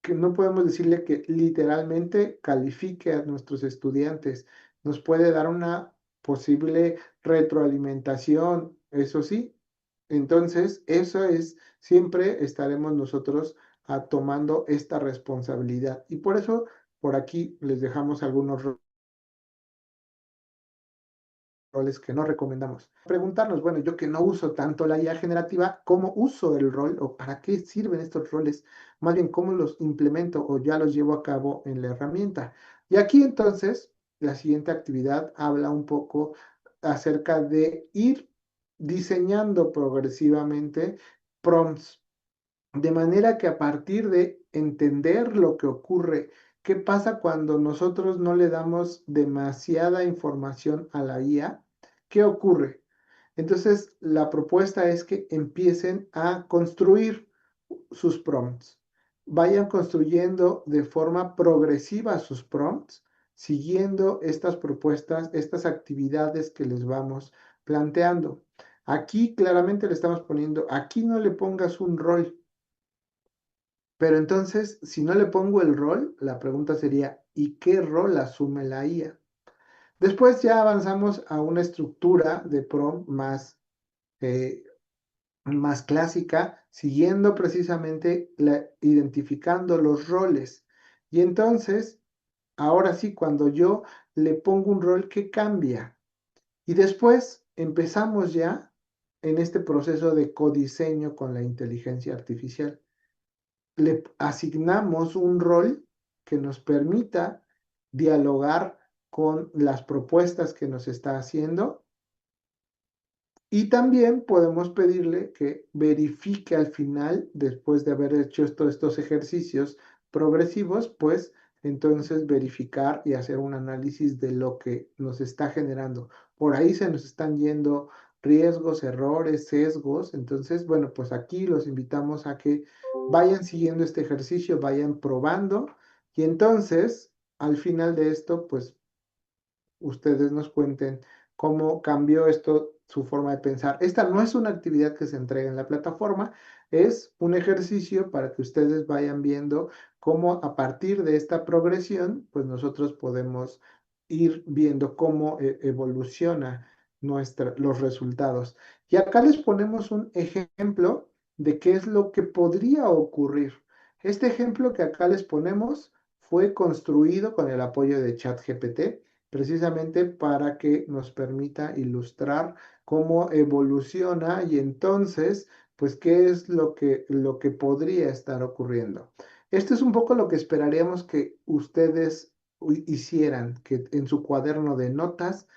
que no podemos decirle que literalmente califique a nuestros estudiantes. Nos puede dar una posible retroalimentación, eso sí. Entonces, eso es, siempre estaremos nosotros tomando esta responsabilidad. Y por eso, por aquí les dejamos algunos roles que no recomendamos. Preguntarnos, bueno, yo que no uso tanto la IA generativa, ¿cómo uso el rol o para qué sirven estos roles? Más bien, ¿cómo los implemento o ya los llevo a cabo en la herramienta? Y aquí entonces, la siguiente actividad habla un poco acerca de ir diseñando progresivamente prompts, de manera que a partir de entender lo que ocurre, qué pasa cuando nosotros no le damos demasiada información a la IA, ¿qué ocurre? Entonces, la propuesta es que empiecen a construir sus prompts. Vayan construyendo de forma progresiva sus prompts, siguiendo estas propuestas, estas actividades que les vamos planteando. Aquí claramente le estamos poniendo, aquí no le pongas un rol, pero entonces, si no le pongo el rol, la pregunta sería, ¿y qué rol asume la IA? Después ya avanzamos a una estructura de prompt eh, más clásica, siguiendo precisamente identificando los roles. Y entonces, ahora sí, cuando yo le pongo un rol, ¿qué cambia? Y después empezamos ya en este proceso de codiseño con la inteligencia artificial. Le asignamos un rol que nos permita dialogar con las propuestas que nos está haciendo, y también podemos pedirle que verifique al final, después de haber hecho estos ejercicios progresivos, pues entonces verificar y hacer un análisis de lo que nos está generando. Por ahí se nos están yendo riesgos, errores, sesgos. Entonces, bueno, pues aquí los invitamos a que vayan siguiendo este ejercicio, vayan probando, y entonces al final de esto, pues ustedes nos cuenten cómo cambió esto su forma de pensar. Esta no es una actividad que se entrega en la plataforma, es un ejercicio para que ustedes vayan viendo cómo a partir de esta progresión, pues nosotros podemos ir viendo cómo evoluciona los resultados. Y acá les ponemos un ejemplo de qué es lo que podría ocurrir. Este ejemplo que acá les ponemos fue construido con el apoyo de ChatGPT, precisamente para que nos permita ilustrar cómo evoluciona y entonces, pues, qué es lo que podría estar ocurriendo. Esto es un poco lo que esperaríamos que ustedes hicieran, que en su cuaderno de notas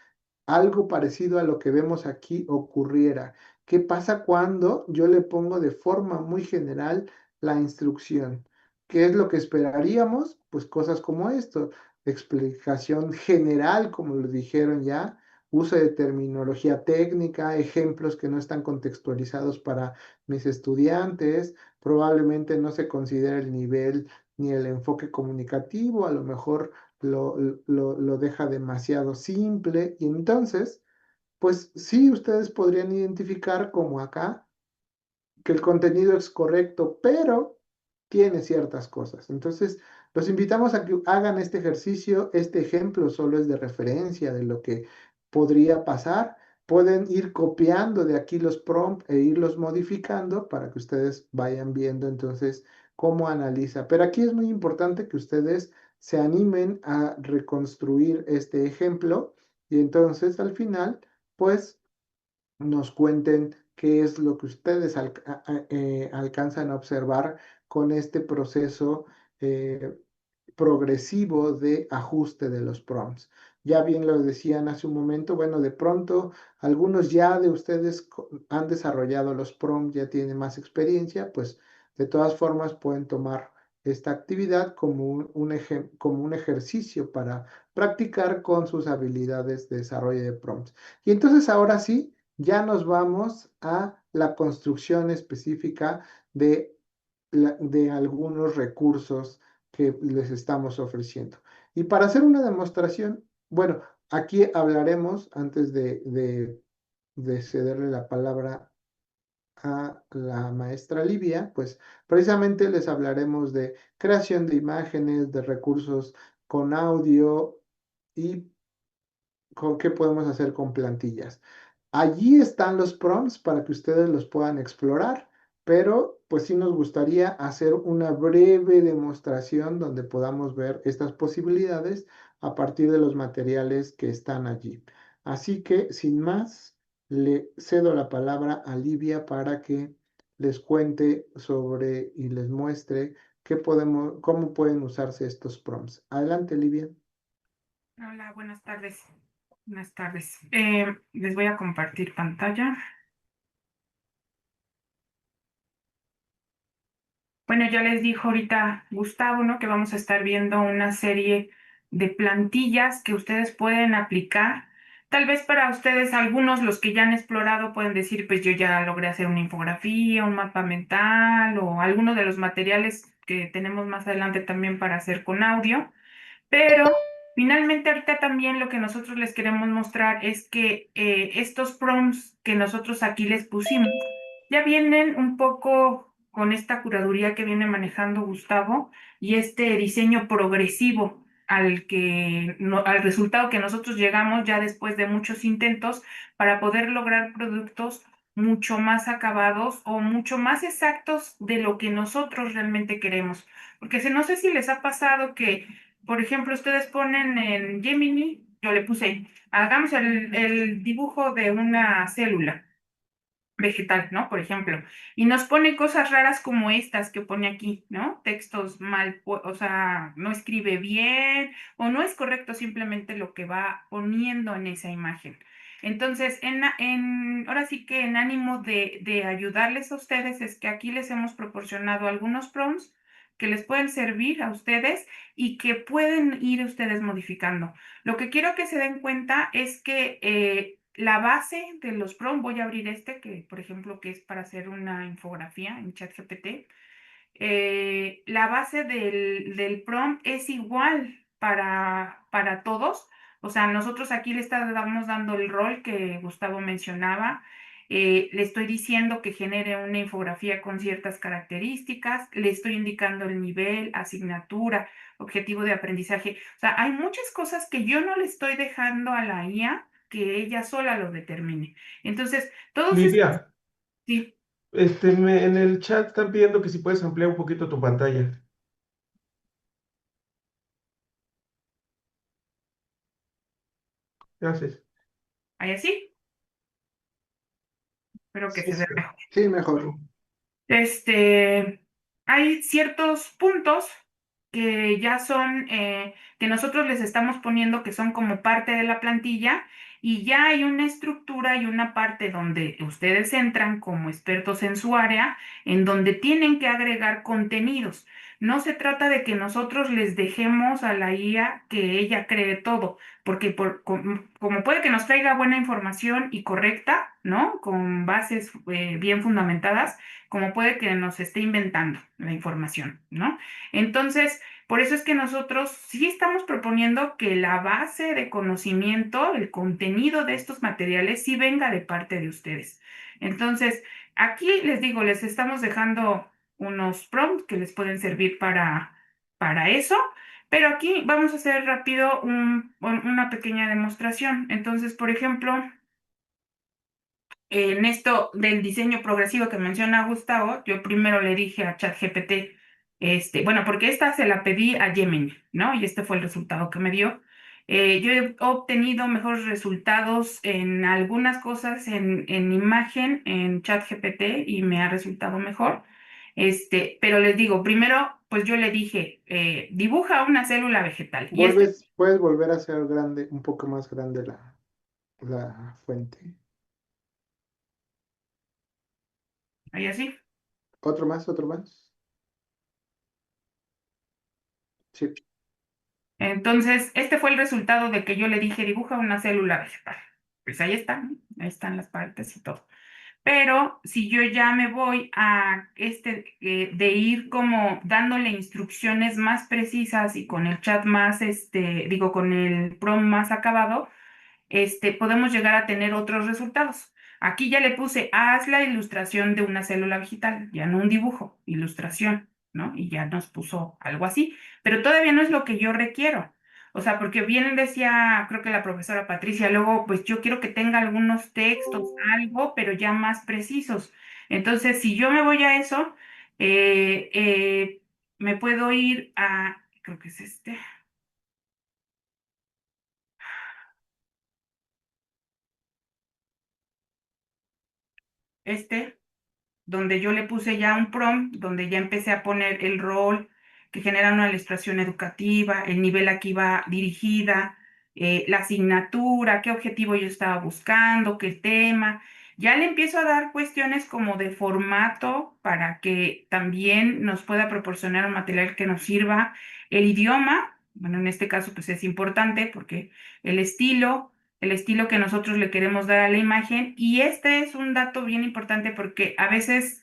algo parecido a lo que vemos aquí ocurriera. ¿Qué pasa cuando yo le pongo de forma muy general la instrucción? ¿Qué es lo que esperaríamos? Pues cosas como esto, explicación general, como lo dijeron ya, uso de terminología técnica, ejemplos que no están contextualizados para mis estudiantes, probablemente no se considera el nivel ni el enfoque comunicativo, a lo mejor lo deja demasiado simple, y entonces, pues sí, ustedes podrían identificar como acá que el contenido es correcto, pero tiene ciertas cosas. Entonces, los invitamos a que hagan este ejercicio. Este ejemplo solo es de referencia de lo que podría pasar. Pueden ir copiando de aquí los prompts e irlos modificando para que ustedes vayan viendo entonces cómo analiza. Pero aquí es muy importante que ustedes se animen a reconstruir este ejemplo y entonces al final, pues nos cuenten qué es lo que ustedes alcanzan a observar con este proceso, eh, progresivo de ajuste de los prompts. Ya bien lo decían hace un momento, bueno, de pronto algunos ya de ustedes han desarrollado los prompts, ya tienen más experiencia, pues de todas formas pueden tomar esta actividad como como un ejercicio para practicar con sus habilidades de desarrollo de prompts. Y entonces ahora sí, ya nos vamos a la construcción específica de algunos recursos que les estamos ofreciendo. Y para hacer una demostración, bueno, aquí hablaremos, antes de cederle la palabra a la maestra Livia, pues precisamente les hablaremos de creación de imágenes, de recursos con audio y con qué podemos hacer con plantillas. Allí están los prompts para que ustedes los puedan explorar, pero pues sí nos gustaría hacer una breve demostración donde podamos ver estas posibilidades a partir de los materiales que están allí. Así que sin más, le cedo la palabra a Livia para que les cuente sobre y les muestre cómo pueden usarse estos prompts. Adelante, Livia. Hola, buenas tardes. Buenas tardes. Les voy a compartir pantalla. Bueno, ya les dijo ahorita Gustavo, ¿no? Que vamos a estar viendo una serie de plantillas que ustedes pueden aplicar. Tal vez para ustedes, algunos, los que ya han explorado, pueden decir, pues yo ya logré hacer una infografía, un mapa mental o alguno de los materiales que tenemos más adelante también para hacer con audio. Pero finalmente ahorita también lo que nosotros les queremos mostrar es que estos prompts que nosotros aquí les pusimos ya vienen un poco con esta curaduría que viene manejando Gustavo y este diseño progresivo al resultado que nosotros llegamos ya después de muchos intentos para poder lograr productos mucho más acabados o mucho más exactos de lo que nosotros realmente queremos. Porque no sé si les ha pasado que, por ejemplo, ustedes ponen en Gemini, yo le puse, hagamos el dibujo de una célula vegetal, ¿no? Por ejemplo, y nos pone cosas raras como estas que pone aquí, ¿no? Textos mal, o sea, no escribe bien o no es correcto simplemente lo que va poniendo en esa imagen. Entonces, ahora sí que en ánimo de ayudarles a ustedes, es que aquí les hemos proporcionado algunos prompts que les pueden servir a ustedes y que pueden ir ustedes modificando. Lo que quiero que se den cuenta es que la base de los prompts, voy a abrir que por ejemplo, que es para hacer una infografía en ChatGPT. La base del prompt es igual para todos. O sea, nosotros aquí le estamos dando el rol que Gustavo mencionaba. Le estoy diciendo que genere una infografía con ciertas características, le estoy indicando el nivel, asignatura, objetivo de aprendizaje. O sea, hay muchas cosas que yo no le estoy dejando a la IA que ella sola lo determine. Entonces, todos estos, Lidia, sí, en el chat están pidiendo que si puedes ampliar un poquito tu pantalla. Gracias. hay así, espero que Sí, se vea mejor. sí, mejor. Hay ciertos puntos que ya son, que nosotros les estamos poniendo que son como parte de la plantilla y ya hay una estructura y una parte donde ustedes entran como expertos en su área, en donde tienen que agregar contenidos. No se trata de que nosotros les dejemos a la IA que ella cree todo, porque como puede que nos traiga buena información y correcta, ¿no? Con bases bien fundamentadas, como puede que nos esté inventando la información, ¿no? Entonces, por eso es que nosotros sí estamos proponiendo que la base de conocimiento, el contenido de estos materiales, sí venga de parte de ustedes. Entonces, aquí les digo, les estamos dejando unos prompts que les pueden servir para eso, pero aquí vamos a hacer rápido una pequeña demostración. Entonces, por ejemplo, en esto del diseño progresivo que menciona Gustavo, yo primero le dije a ChatGPT, bueno, porque esta se la pedí a Gemini, ¿no? Y este fue el resultado que me dio. Yo he obtenido mejores resultados en algunas cosas en imagen en ChatGPT y me ha resultado mejor. Pero les digo, primero pues yo le dije, dibuja una célula vegetal. Y este, Puedes volver a hacer grande, un poco más grande la fuente. ahí así. Otro más, otro más. Sí. Entonces, este fue el resultado de que yo le dije, dibuja una célula vegetal. Pues ahí están, ¿no? Ahí están las partes y todo. Pero si yo ya me voy a de ir como dándole instrucciones más precisas y con el chat más, digo, con el prompt más acabado, podemos llegar a tener otros resultados. Aquí ya le puse, haz la ilustración de una célula vegetal, ya no un dibujo, ilustración, ¿no? Y ya nos puso algo así, pero todavía no es lo que yo requiero. O sea, porque bien decía, creo que la profesora Patricia, luego, pues yo quiero que tenga algunos textos, algo, pero ya más precisos. Entonces, si yo me voy a eso, eh, eh, me puedo ir a, creo que es este, donde yo le puse ya un prompt, donde ya empecé a poner el rol que genera una ilustración educativa, el nivel a que iba dirigida, la asignatura, qué objetivo yo estaba buscando, qué tema. Ya le empiezo a dar cuestiones como de formato para que también nos pueda proporcionar un material que nos sirva. El idioma, bueno, en este caso pues es importante porque el estilo, el estilo que nosotros le queremos dar a la imagen. Y este es un dato bien importante porque a veces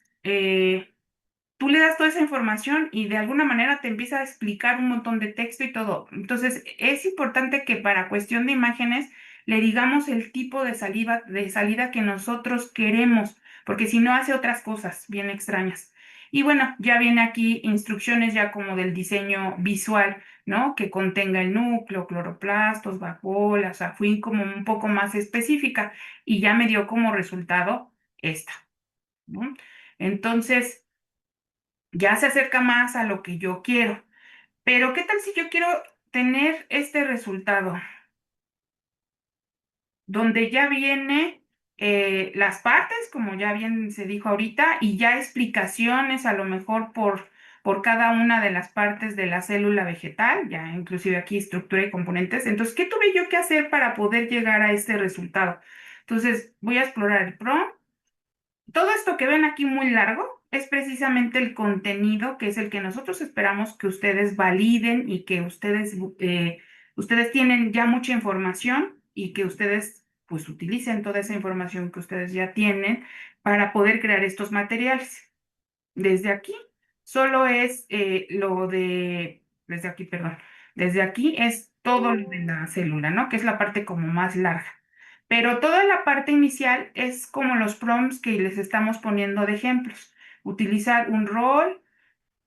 tú le das toda esa información y de alguna manera te empieza a explicar un montón de texto y todo. Entonces, es importante que para cuestión de imágenes le digamos el tipo de salida que nosotros queremos, porque si no hace otras cosas bien extrañas. Y bueno, ya viene aquí instrucciones ya como del diseño visual, ¿no? Que contenga el núcleo, cloroplastos, vacuolas, o sea, fui como un poco más específica y ya me dio como resultado esta, ¿no? Entonces, ya se acerca más a lo que yo quiero. Pero ¿qué tal si yo quiero tener este resultado? Donde ya viene las partes, como ya bien se dijo ahorita, y ya explicaciones a lo mejor por cada una de las partes de la célula vegetal, ya inclusive aquí estructura y componentes. Entonces, ¿qué tuve yo que hacer para poder llegar a este resultado? Entonces, voy a explorar el prompt. Todo esto que ven aquí muy largo es precisamente el contenido que es el que nosotros esperamos que ustedes validen y que ustedes tienen ya mucha información y que ustedes pues utilicen toda esa información que ustedes ya tienen para poder crear estos materiales. Desde aquí solo es desde aquí, perdón, desde aquí es todo lo de la célula, ¿no? Que es la parte como más larga. Pero toda la parte inicial es como los prompts que les estamos poniendo de ejemplos. Utilizar un rol,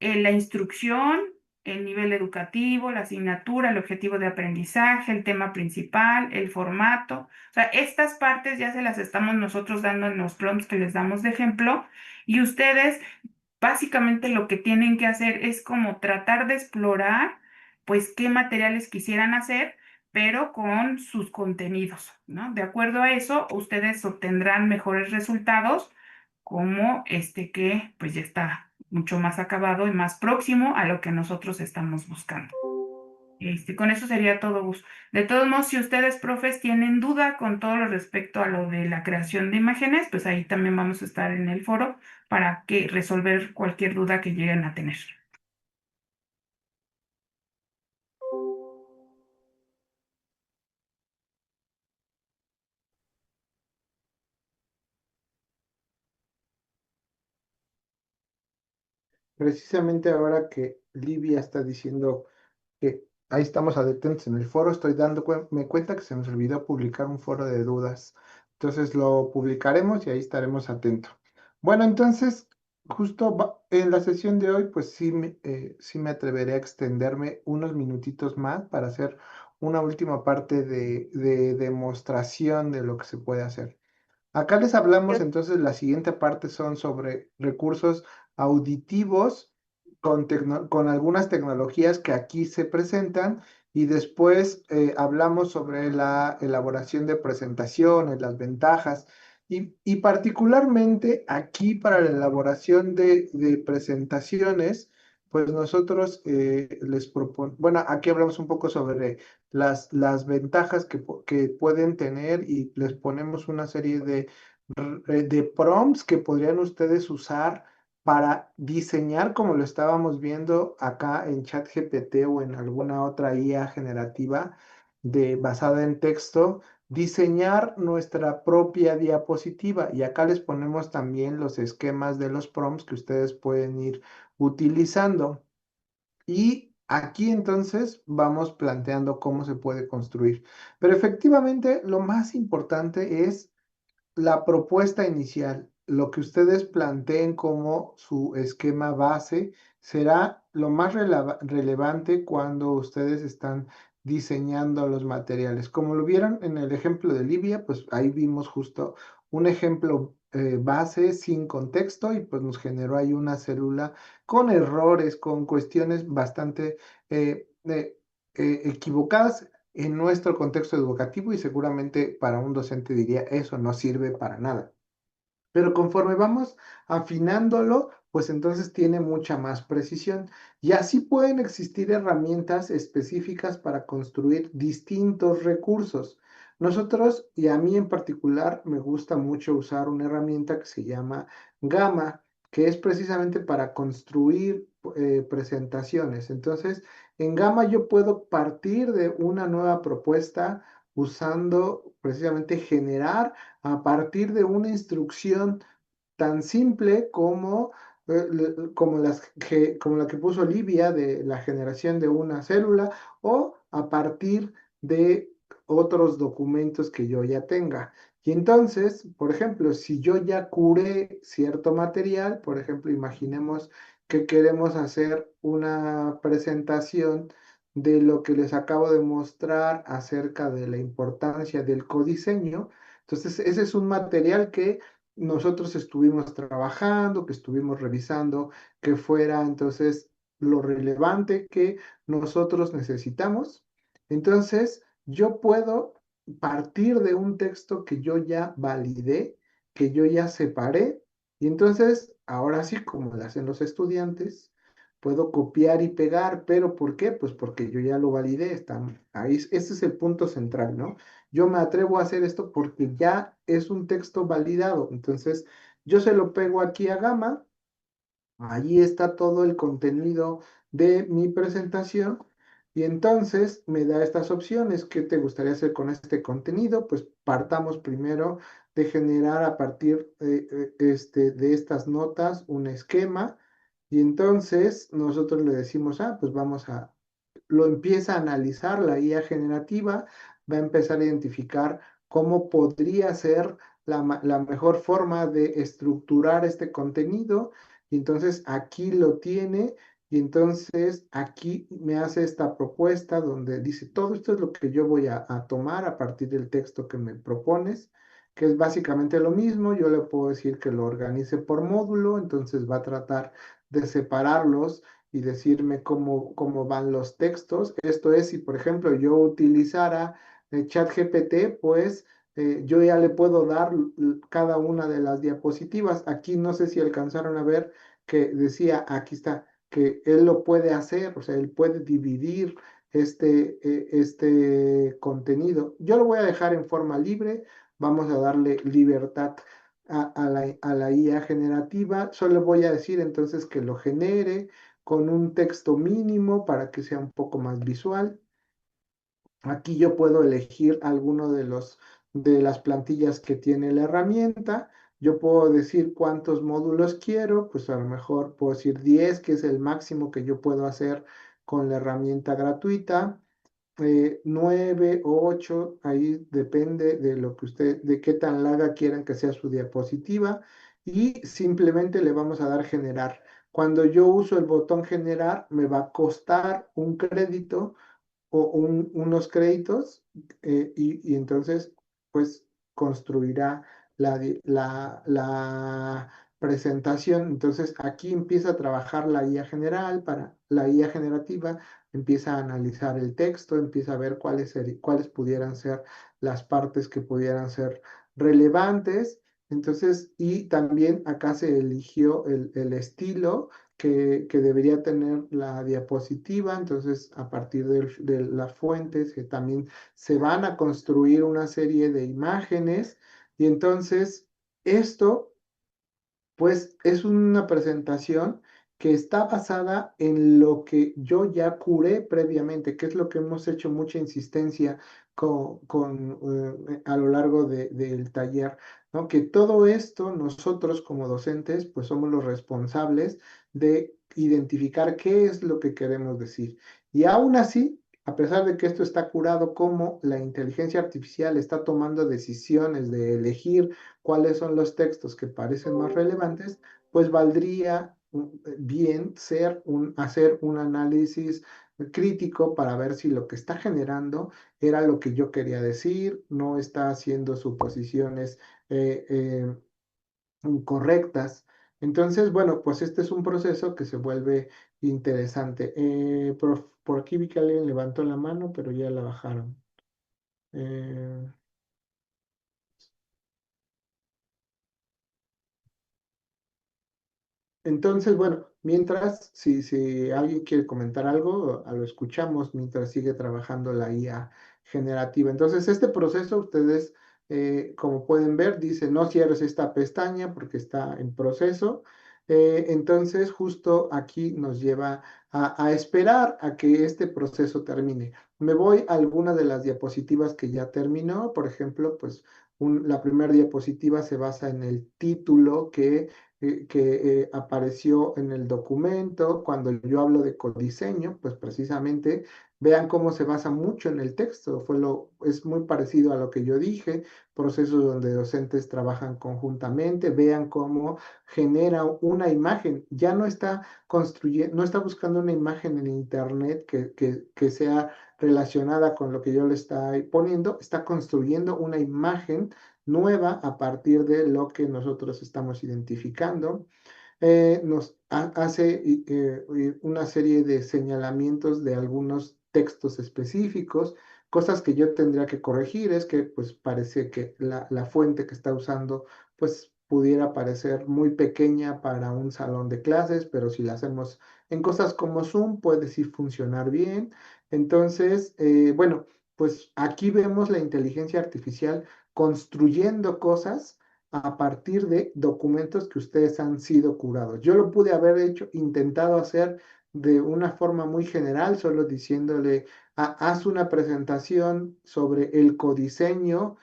la instrucción, el nivel educativo, la asignatura, el objetivo de aprendizaje, el tema principal, el formato. O sea, estas partes ya se las estamos nosotros dando en los prompts que les damos de ejemplo y ustedes básicamente lo que tienen que hacer es como tratar de explorar, pues, qué materiales quisieran hacer, pero con sus contenidos, ¿no? De acuerdo a eso, ustedes obtendrán mejores resultados, como que, pues, ya está mucho más acabado y más próximo a lo que nosotros estamos buscando. Con eso sería todo, Gus. De todos modos, si ustedes, profes, tienen duda con todo lo respecto a lo de la creación de imágenes, pues ahí también vamos a estar en el foro para que resolver cualquier duda que lleguen a tener. Precisamente ahora que Livia está diciendo que ahí estamos atentos en el foro, estoy me cuenta que se nos olvidó publicar un foro de dudas. Entonces lo publicaremos y ahí estaremos atentos. Bueno, entonces, justo en la sesión de hoy, pues sí me atreveré a extenderme unos minutitos más para hacer una última parte de demostración de lo que se puede hacer. Acá les hablamos, Yo- entonces la siguiente parte son sobre recursos auditivos con algunas tecnologías que aquí se presentan y después hablamos sobre la elaboración de presentaciones, las ventajas y particularmente aquí para la elaboración de presentaciones, pues nosotros les proponemos, bueno, aquí hablamos un poco sobre las ventajas que pueden tener y les ponemos una serie de prompts que podrían ustedes usar para diseñar, como lo estábamos viendo acá en ChatGPT o en alguna otra IA generativa basada en texto, diseñar nuestra propia diapositiva. Y acá les ponemos también los esquemas de los prompts que ustedes pueden ir utilizando. Y aquí entonces vamos planteando cómo se puede construir. Pero efectivamente lo más importante es la propuesta inicial, lo que ustedes planteen como su esquema base, será lo más relevante cuando ustedes están diseñando los materiales. Como lo vieron en el ejemplo de Livia, pues ahí vimos justo un ejemplo base sin contexto y pues nos generó ahí una célula con errores, con cuestiones bastante equivocadas en nuestro contexto educativo y seguramente para un docente diría eso no sirve para nada. Pero conforme vamos afinándolo, pues entonces tiene mucha más precisión. Y así pueden existir herramientas específicas para construir distintos recursos. Nosotros, y a mí en particular, me gusta mucho usar una herramienta que se llama Gamma, que es precisamente para construir presentaciones. Entonces, en Gamma yo puedo partir de una nueva propuesta usando precisamente generar a partir de una instrucción tan simple como la que puso Olivia de la generación de una célula o a partir de otros documentos que yo ya tenga. Y entonces, por ejemplo, si yo ya curé cierto material, por ejemplo, imaginemos que queremos hacer una presentación de lo que les acabo de mostrar acerca de la importancia del codiseño. Entonces, ese es un material que nosotros estuvimos trabajando, que estuvimos revisando, que fuera entonces lo relevante que nosotros necesitamos. Entonces, yo puedo partir de un texto que yo ya validé, que yo ya separé, y entonces, ahora sí, como lo hacen los estudiantes, puedo copiar y pegar, pero ¿por qué? Pues porque yo ya lo validé, ahí, ese es el punto central, ¿no? Yo me atrevo a hacer esto porque ya es un texto validado. Entonces, yo se lo pego aquí a Gama. Allí está todo el contenido de mi presentación. Y entonces me da estas opciones. ¿Qué te gustaría hacer con este contenido? Pues partamos primero de generar a partir de estas notas un esquema. Y entonces nosotros le decimos, pues vamos a, lo empieza a analizar la IA generativa, va a empezar a identificar cómo podría ser la mejor forma de estructurar este contenido. Y entonces aquí lo tiene. Y entonces aquí me hace esta propuesta donde dice, todo esto es lo que yo voy a tomar a partir del texto que me propones, que es básicamente lo mismo. Yo le puedo decir que lo organice por módulo, entonces va a tratar de separarlos y decirme cómo van los textos. Esto es, si por ejemplo yo utilizara ChatGPT, pues yo ya le puedo dar cada una de las diapositivas. Aquí no sé si alcanzaron a ver que decía, aquí está, que él lo puede hacer, o sea, él puede dividir este contenido. Yo lo voy a dejar en forma libre, vamos a darle libertad a la IA generativa. Solo voy a decir entonces que lo genere con un texto mínimo para que sea un poco más visual. Aquí yo puedo elegir alguno de las plantillas que tiene la herramienta. Yo puedo decir cuántos módulos quiero, pues a lo mejor puedo decir 10, que es el máximo que yo puedo hacer con la herramienta gratuita. 9 o 8, ahí depende de lo que de qué tan larga quieran que sea su diapositiva. Y simplemente le vamos a dar generar. Cuando yo uso el botón generar, me va a costar un crédito o unos créditos y entonces pues construirá la presentación. Entonces aquí empieza a trabajar la IA general para la IA generativa, empieza a analizar el texto, empieza a ver cuáles pudieran ser las partes que pudieran ser relevantes. Entonces, y también acá se eligió el estilo que debería tener la diapositiva. Entonces, a partir de las fuentes, que también se van a construir una serie de imágenes. Y entonces, esto pues es una presentación que está basada en lo que yo ya curé previamente, que es lo que hemos hecho mucha insistencia a lo largo del taller, ¿no? Que todo esto nosotros como docentes, pues somos los responsables de identificar qué es lo que queremos decir. Y aún así, a pesar de que esto está curado, como la inteligencia artificial está tomando decisiones de elegir cuáles son los textos que parecen más relevantes, pues valdría bien hacer un análisis crítico para ver si lo que está generando era lo que yo quería decir, no está haciendo suposiciones incorrectas. Entonces, bueno, pues este es un proceso que se vuelve interesante. Por aquí vi que alguien levantó la mano, pero ya la bajaron. Eh, Entonces, bueno, mientras, si alguien quiere comentar algo, lo escuchamos mientras sigue trabajando la IA generativa. Entonces, este proceso, ustedes, como pueden ver, dice no cierres esta pestaña porque está en proceso. Entonces, justo aquí nos lleva a esperar a que este proceso termine. Me voy a alguna de las diapositivas que ya terminó. Por ejemplo, pues la primera diapositiva se basa en el título que apareció en el documento. Cuando yo hablo de codiseño, pues precisamente vean cómo se basa mucho en el texto. Es muy parecido a lo que yo dije, procesos donde docentes trabajan conjuntamente, vean cómo genera una imagen. Ya no está construyendo, no está buscando una imagen en internet que sea relacionada con lo que yo le estoy poniendo, está construyendo una imagen nueva a partir de lo que nosotros estamos identificando. Nos hace una serie de señalamientos de algunos textos específicos, cosas que yo tendría que corregir. Es que pues parece que la fuente que está usando pues pudiera parecer muy pequeña para un salón de clases, pero si la hacemos en cosas como Zoom puede sí funcionar bien. Entonces, bueno, pues aquí vemos la inteligencia artificial construyendo cosas a partir de documentos que ustedes han sido curados. Yo lo pude haber intentado hacer de una forma muy general, solo diciéndole, haz una presentación sobre el codiseño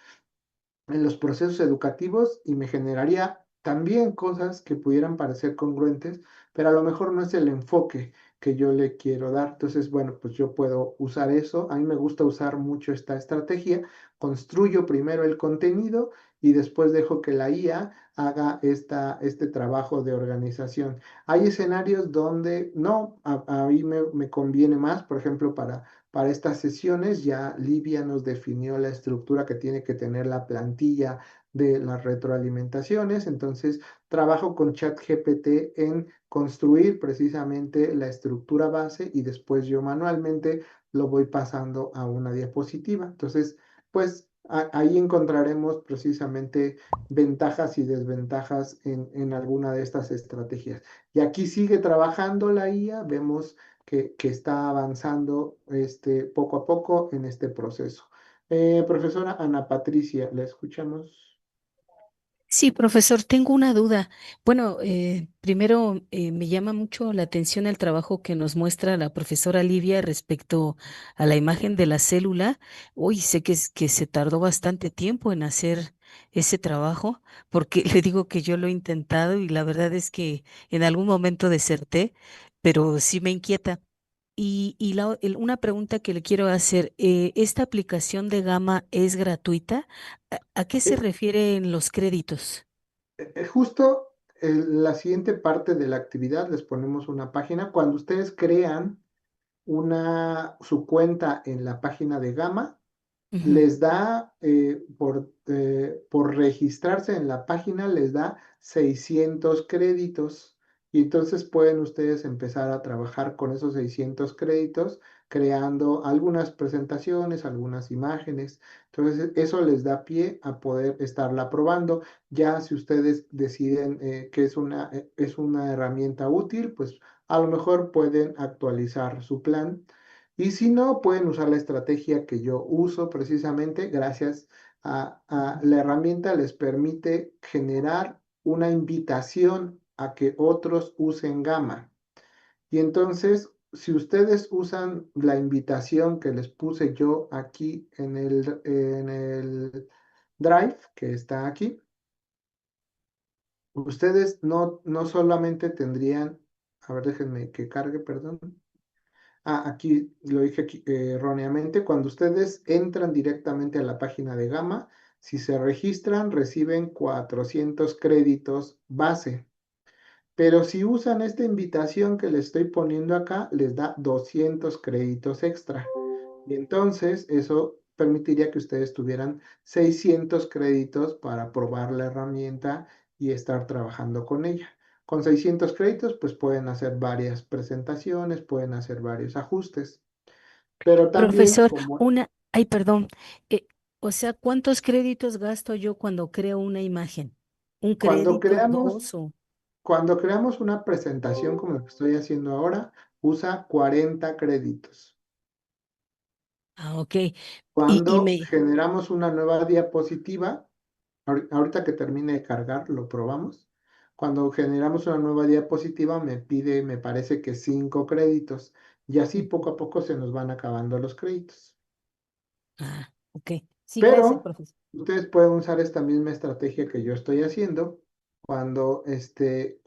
en los procesos educativos y me generaría también cosas que pudieran parecer congruentes, pero a lo mejor no es el enfoque que yo le quiero dar. Entonces, bueno, pues yo puedo usar eso. A mí me gusta usar mucho esta estrategia. Construyo primero el contenido y después dejo que la IA haga este trabajo de organización. Hay escenarios donde no, a mí me conviene más, por ejemplo, para estas sesiones ya Livia nos definió la estructura que tiene que tener la plantilla de las retroalimentaciones. Entonces, trabajo con ChatGPT en construir precisamente la estructura base y después yo manualmente lo voy pasando a una diapositiva. Entonces, pues ahí encontraremos precisamente ventajas y desventajas en alguna de estas estrategias. Y aquí sigue trabajando la IA, vemos que está avanzando poco a poco en este proceso. Profesora Ana Patricia, ¿la escuchamos? Sí, profesor, tengo una duda. Bueno, primero me llama mucho la atención el trabajo que nos muestra la profesora Livia respecto a la imagen de la célula. Hoy sé que se tardó bastante tiempo en hacer ese trabajo, porque le digo que yo lo he intentado y la verdad es que en algún momento deserté, pero sí me inquieta. Una pregunta que le quiero hacer, ¿esta aplicación de Gama es gratuita? ¿A qué se Eh, refiere en los créditos? Justo la siguiente parte de la actividad les ponemos una página. Cuando ustedes crean su cuenta en la página de Gama, Ujú. les da, por registrarse en la página, les da 600 créditos y entonces pueden ustedes empezar a trabajar con esos 600 créditos creando algunas presentaciones, algunas imágenes. Entonces, eso les da pie a poder estarla probando. Ya si ustedes deciden que es una herramienta útil, pues a lo mejor pueden actualizar su plan. Y si no, pueden usar la estrategia que yo uso precisamente gracias a la herramienta les permite generar una invitación a que otros usen Gamma. Y entonces, si ustedes usan la invitación que les puse yo aquí en el Drive, que está aquí, ustedes no solamente tendrían, a ver, déjenme que cargue, perdón. Aquí lo dije erróneamente. Cuando ustedes entran directamente a la página de Gamma, si se registran, reciben 400 créditos base. Pero si usan esta invitación que les estoy poniendo acá, les da 200 créditos extra. Y entonces eso permitiría que ustedes tuvieran 600 créditos para probar la herramienta y estar trabajando con ella. Con 600 créditos, pues pueden hacer varias presentaciones, pueden hacer varios ajustes. Pero también, Profesor, ay, perdón, eh, o sea, ¿cuántos créditos gasto yo cuando creo una imagen? ¿Un cuando crédito, creamos, dos o? cuando creamos una presentación como la que estoy haciendo ahora, usa 40 créditos. Ah, ok. Y Cuando me, generamos una nueva diapositiva, ahorita que termine de cargar, lo probamos. Cuando generamos una nueva diapositiva, me pide, me parece que 5 créditos. Y así Ujú. poco a poco se nos van acabando los créditos. Ah, ok. Sí, gracias, Pero profesor. ustedes pueden usar esta misma estrategia que yo estoy haciendo cuando ustedes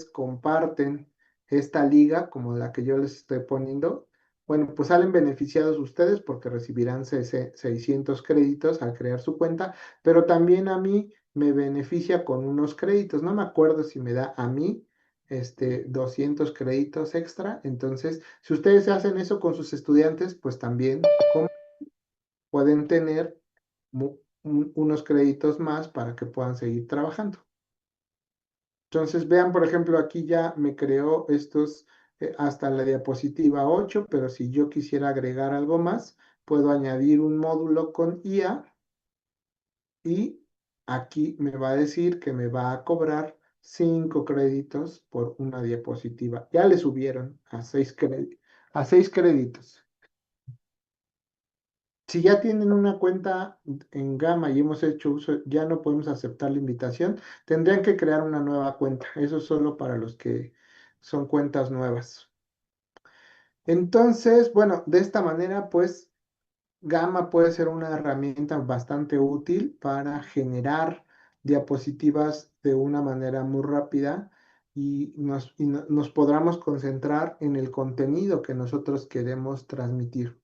comparten esta liga como la que yo les estoy poniendo. Bueno, pues salen beneficiados ustedes porque recibirán 600 créditos al crear su cuenta, pero también a mí me beneficia con unos créditos. No me acuerdo si me da a mí 200 créditos extra. Entonces, si ustedes hacen eso con sus estudiantes, pues también pueden tener unos créditos más para que puedan seguir trabajando. Entonces, vean, por ejemplo, aquí ya me creó estos hasta la diapositiva 8, pero si yo quisiera agregar algo más, puedo añadir un módulo con IA y aquí me va a decir que me va a cobrar 5 créditos por una diapositiva. Ya le subieron a 6 créditos. Si ya tienen una cuenta en Gama y hemos hecho uso, ya no podemos aceptar la invitación, tendrían que crear una nueva cuenta. Eso es solo para los que son cuentas nuevas. Entonces, bueno, de esta manera, pues Gama puede ser una herramienta bastante útil para generar diapositivas de una manera muy rápida y nos podamos concentrar en el contenido que nosotros queremos transmitir.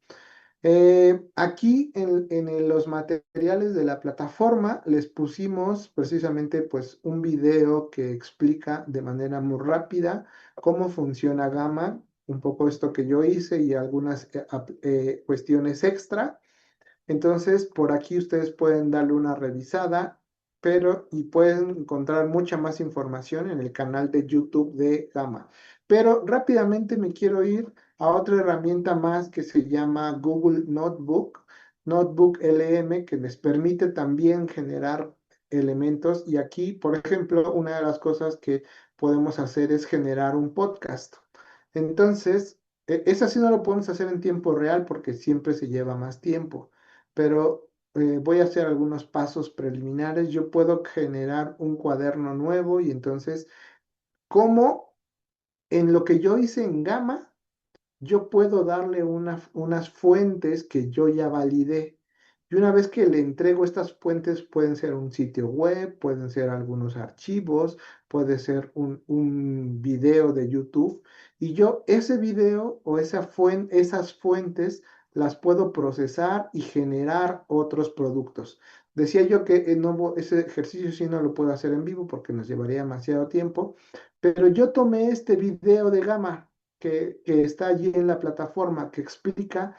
Aquí en los materiales de la plataforma les pusimos precisamente pues un video que explica de manera muy rápida cómo funciona Gamma, un poco esto que yo hice y algunas cuestiones extra. Entonces, por aquí ustedes pueden darle una revisada, y pueden encontrar mucha más información en el canal de YouTube de Gama. Pero rápidamente me quiero ir a otra herramienta más que se llama Google Notebook LM, que les permite también generar elementos. Y aquí, por ejemplo, una de las cosas que podemos hacer es generar un podcast. Entonces, esa sí no lo podemos hacer en tiempo real porque siempre se lleva más tiempo, pero voy a hacer algunos pasos preliminares. Yo puedo generar un cuaderno nuevo y entonces, como en lo que yo hice en Gama, yo puedo darle unas fuentes que yo ya validé. Y una vez que le entrego estas fuentes, pueden ser un sitio web, pueden ser algunos archivos, puede ser un video de YouTube. Y yo ese video o esas fuentes las puedo procesar y generar otros productos. Decía yo que ese ejercicio sí no lo puedo hacer en vivo porque nos llevaría demasiado tiempo, pero yo tomé este video de Gama que está allí en la plataforma que explica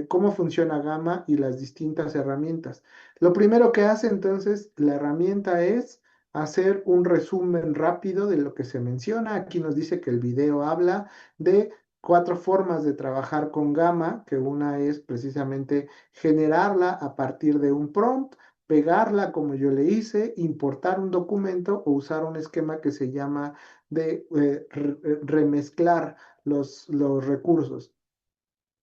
cómo funciona Gama y las distintas herramientas. Lo primero que hace entonces la herramienta es hacer un resumen rápido de lo que se menciona. Aquí nos dice que el video habla de cuatro formas de trabajar con Gamma, que una es precisamente generarla a partir de un prompt, pegarla como yo le hice, importar un documento o usar un esquema que se llama de remezclar los recursos.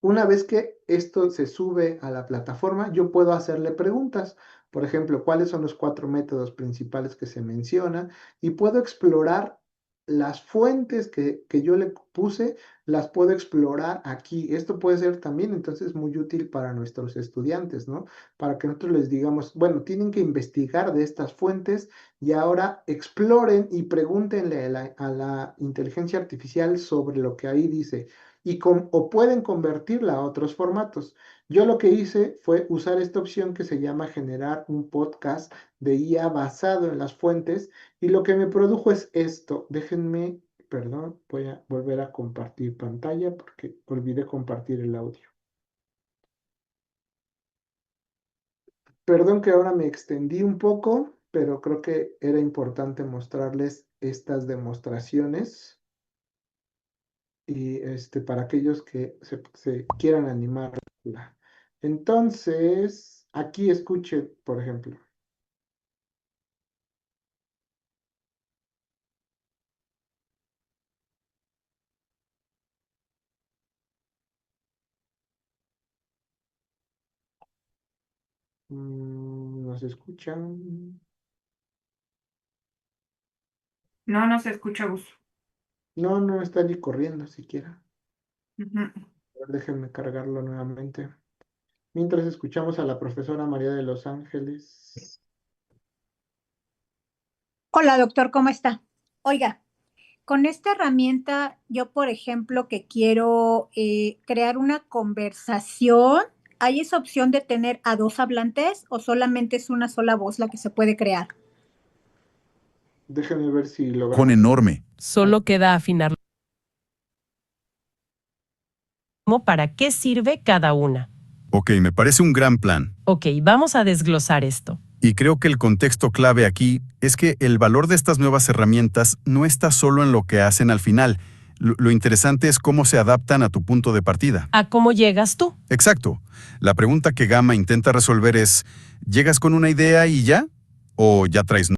Una vez que esto se sube a la plataforma, yo puedo hacerle preguntas. Por ejemplo, ¿cuáles son los cuatro métodos principales que se mencionan? Y puedo explorar las fuentes que yo le puse, las puedo explorar aquí. Esto puede ser también entonces muy útil para nuestros estudiantes, ¿no? Para que nosotros les digamos, bueno, tienen que investigar de estas fuentes y ahora exploren y pregúntenle a la inteligencia artificial sobre lo que ahí dice o pueden convertirla a otros formatos. Yo lo que hice fue usar esta opción que se llama generar un podcast de IA basado en las fuentes y lo que me produjo es esto. Déjenme, perdón, voy a volver a compartir pantalla porque olvidé compartir el audio. Perdón que ahora me extendí un poco, pero creo que era importante mostrarles estas demostraciones y para aquellos que se quieran animar. Entonces, aquí escuche, por ejemplo. ¿Nos escuchan? No, no se escucha, Gus. No, no está ni corriendo siquiera. Ujú. A ver, déjenme cargarlo nuevamente. Mientras escuchamos a la profesora María de Los Ángeles. Hola, doctor, ¿cómo está? Oiga, con esta herramienta, yo, por ejemplo, que quiero crear una conversación, ¿hay esa opción de tener a dos hablantes o solamente es una sola voz la que se puede crear? Déjenme ver si Con logramos. enorme. Solo queda afinarlo. ¿Para qué sirve cada una? Ok, me parece un gran plan. Ok, vamos a desglosar esto. Y creo que el contexto clave aquí es que el valor de estas nuevas herramientas no está solo en lo que hacen al final. Lo interesante es cómo se adaptan a tu punto de partida. ¿A cómo llegas tú? Exacto. La pregunta que Gamma intenta resolver es, ¿llegas con una idea y ya? ¿O ya traes?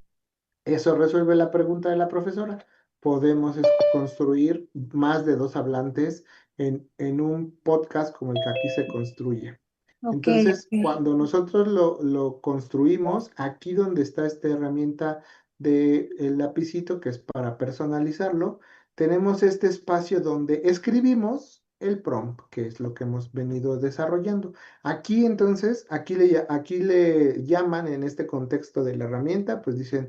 Eso resuelve la pregunta de la profesora. Podemos construir más de dos hablantes en un podcast como el que aquí se construye. Ok, Entonces, ok. cuando nosotros lo construimos, aquí donde está esta herramienta del lapicito, que es para personalizarlo, tenemos este espacio donde escribimos el prompt, que es lo que hemos venido desarrollando. Aquí entonces, aquí le llaman en este contexto de la herramienta, pues dicen,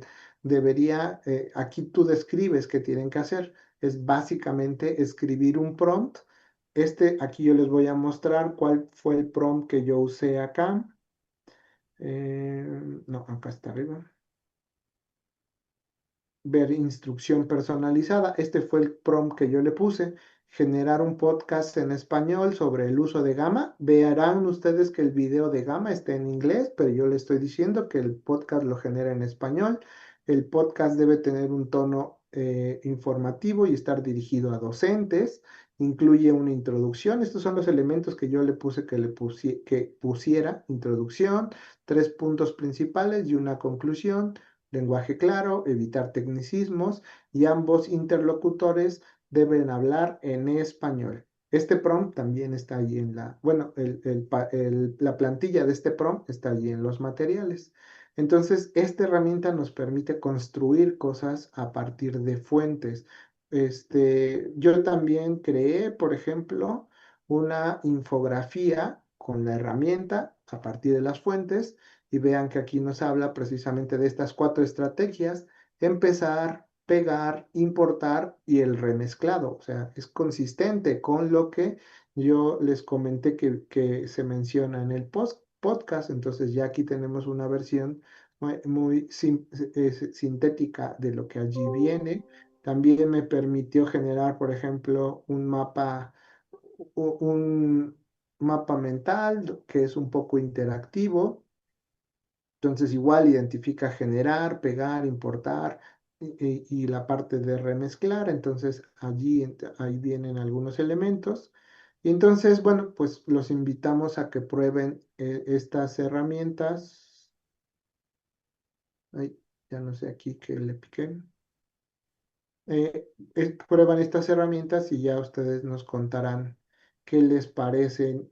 aquí tú describes qué tienen que hacer. Es básicamente escribir un prompt. Aquí yo les voy a mostrar cuál fue el prompt que yo usé acá. No, acá está arriba. Ver instrucción personalizada. Este fue el prompt que yo le puse. Generar un podcast en español sobre el uso de Gamma. Verán ustedes que el video de Gamma está en inglés, pero yo le estoy diciendo que el podcast lo genera en español. El podcast debe tener un tono informativo y estar dirigido a docentes. Incluye una introducción. Estos son los elementos que yo le puse que pusiera. Introducción, tres puntos principales y una conclusión, lenguaje claro, evitar tecnicismos y ambos interlocutores deben hablar en español. Este prompt también está allí bueno, la plantilla de este prompt está allí en los materiales. Entonces, esta herramienta nos permite construir cosas a partir de fuentes. Yo también creé, por ejemplo, una infografía con la herramienta a partir de las fuentes y vean que aquí nos habla precisamente de estas cuatro estrategias: empezar, pegar, importar y el remezclado. O sea, es consistente con lo que yo les comenté que se menciona en el podcast. Entonces ya aquí tenemos una versión muy sintética de lo que allí viene. También me permitió generar, por ejemplo, un mapa mental que es un poco interactivo. Entonces igual identifica generar, pegar, importar, y la parte de remezclar. Entonces allí ahí vienen algunos elementos. Y entonces, bueno, pues los invitamos a que prueben estas herramientas. Ay, ya no sé aquí que le piqué. Prueban estas herramientas y ya ustedes nos contarán qué les parecen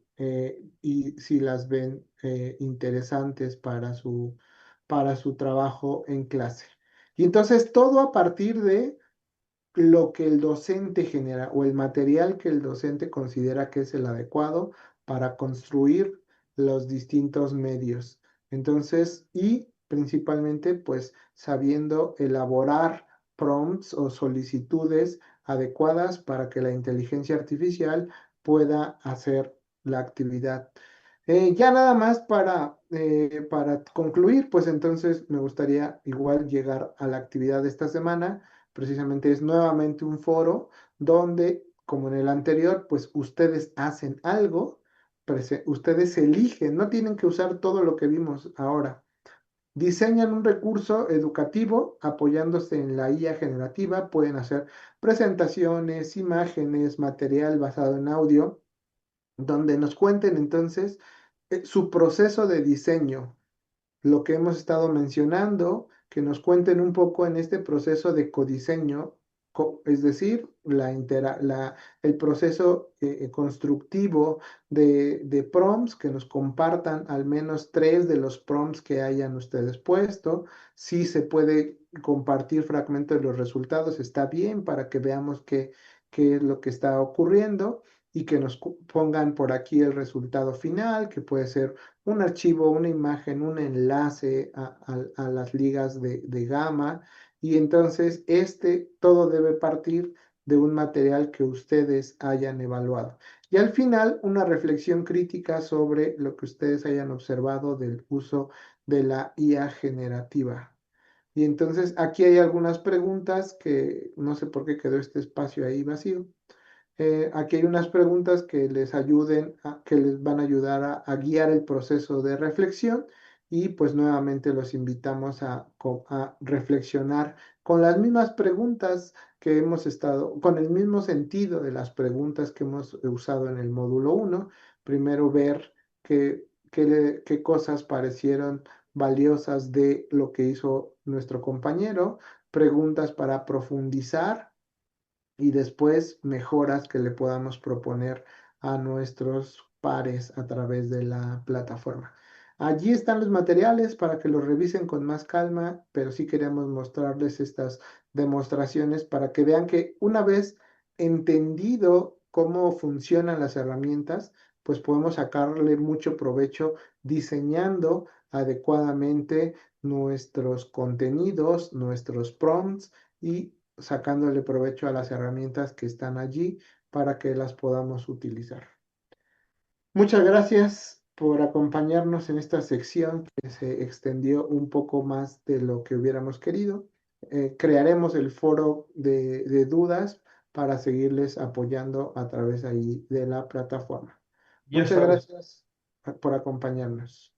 y si las ven interesantes para su trabajo en clase. Y entonces todo a partir de lo que el docente genera o el material que el docente considera que es el adecuado para construir los distintos medios. Entonces, y principalmente, pues sabiendo elaborar prompts o solicitudes adecuadas para que la inteligencia artificial pueda hacer la actividad. Ya nada más para concluir, pues entonces me gustaría igual llegar a la actividad de esta semana. Precisamente es nuevamente un foro donde, como en el anterior, pues ustedes hacen algo, ustedes eligen, no tienen que usar todo lo que vimos ahora. Diseñan un recurso educativo apoyándose en la IA generativa, pueden hacer presentaciones, imágenes, material basado en audio, donde nos cuenten entonces su proceso de diseño, lo que hemos estado mencionando, que nos cuenten un poco en este proceso de codiseño, es decir, el proceso constructivo de prompts, que nos compartan al menos 3 de los prompts que hayan ustedes puesto. Si se puede compartir fragmentos de los resultados, está bien para que veamos qué es lo que está ocurriendo y que nos pongan por aquí el resultado final, que puede ser un archivo, una imagen, un enlace a las ligas de Gamma. Y entonces todo debe partir de un material que ustedes hayan evaluado. Y al final, una reflexión crítica sobre lo que ustedes hayan observado del uso de la IA generativa. Y entonces aquí hay algunas preguntas que no sé por qué quedó este espacio ahí vacío. Aquí hay unas preguntas que que les van a ayudar a guiar el proceso de reflexión y pues nuevamente los invitamos a reflexionar con las mismas preguntas que hemos estado, con el mismo sentido de las preguntas que hemos usado en el módulo 1. Primero ver qué cosas parecieron valiosas de lo que hizo nuestro compañero, preguntas para profundizar y después mejoras que le podamos proponer a nuestros pares a través de la plataforma. Allí están los materiales para que los revisen con más calma, pero sí queremos mostrarles estas demostraciones para que vean que una vez entendido cómo funcionan las herramientas, pues podemos sacarle mucho provecho diseñando adecuadamente nuestros contenidos, nuestros prompts y sacándole provecho a las herramientas que están allí para que las podamos utilizar. Muchas gracias por acompañarnos en esta sección que se extendió un poco más de lo que hubiéramos querido. Crearemos el foro de dudas para seguirles apoyando a través ahí de la plataforma. Ya Muchas estamos. gracias por acompañarnos.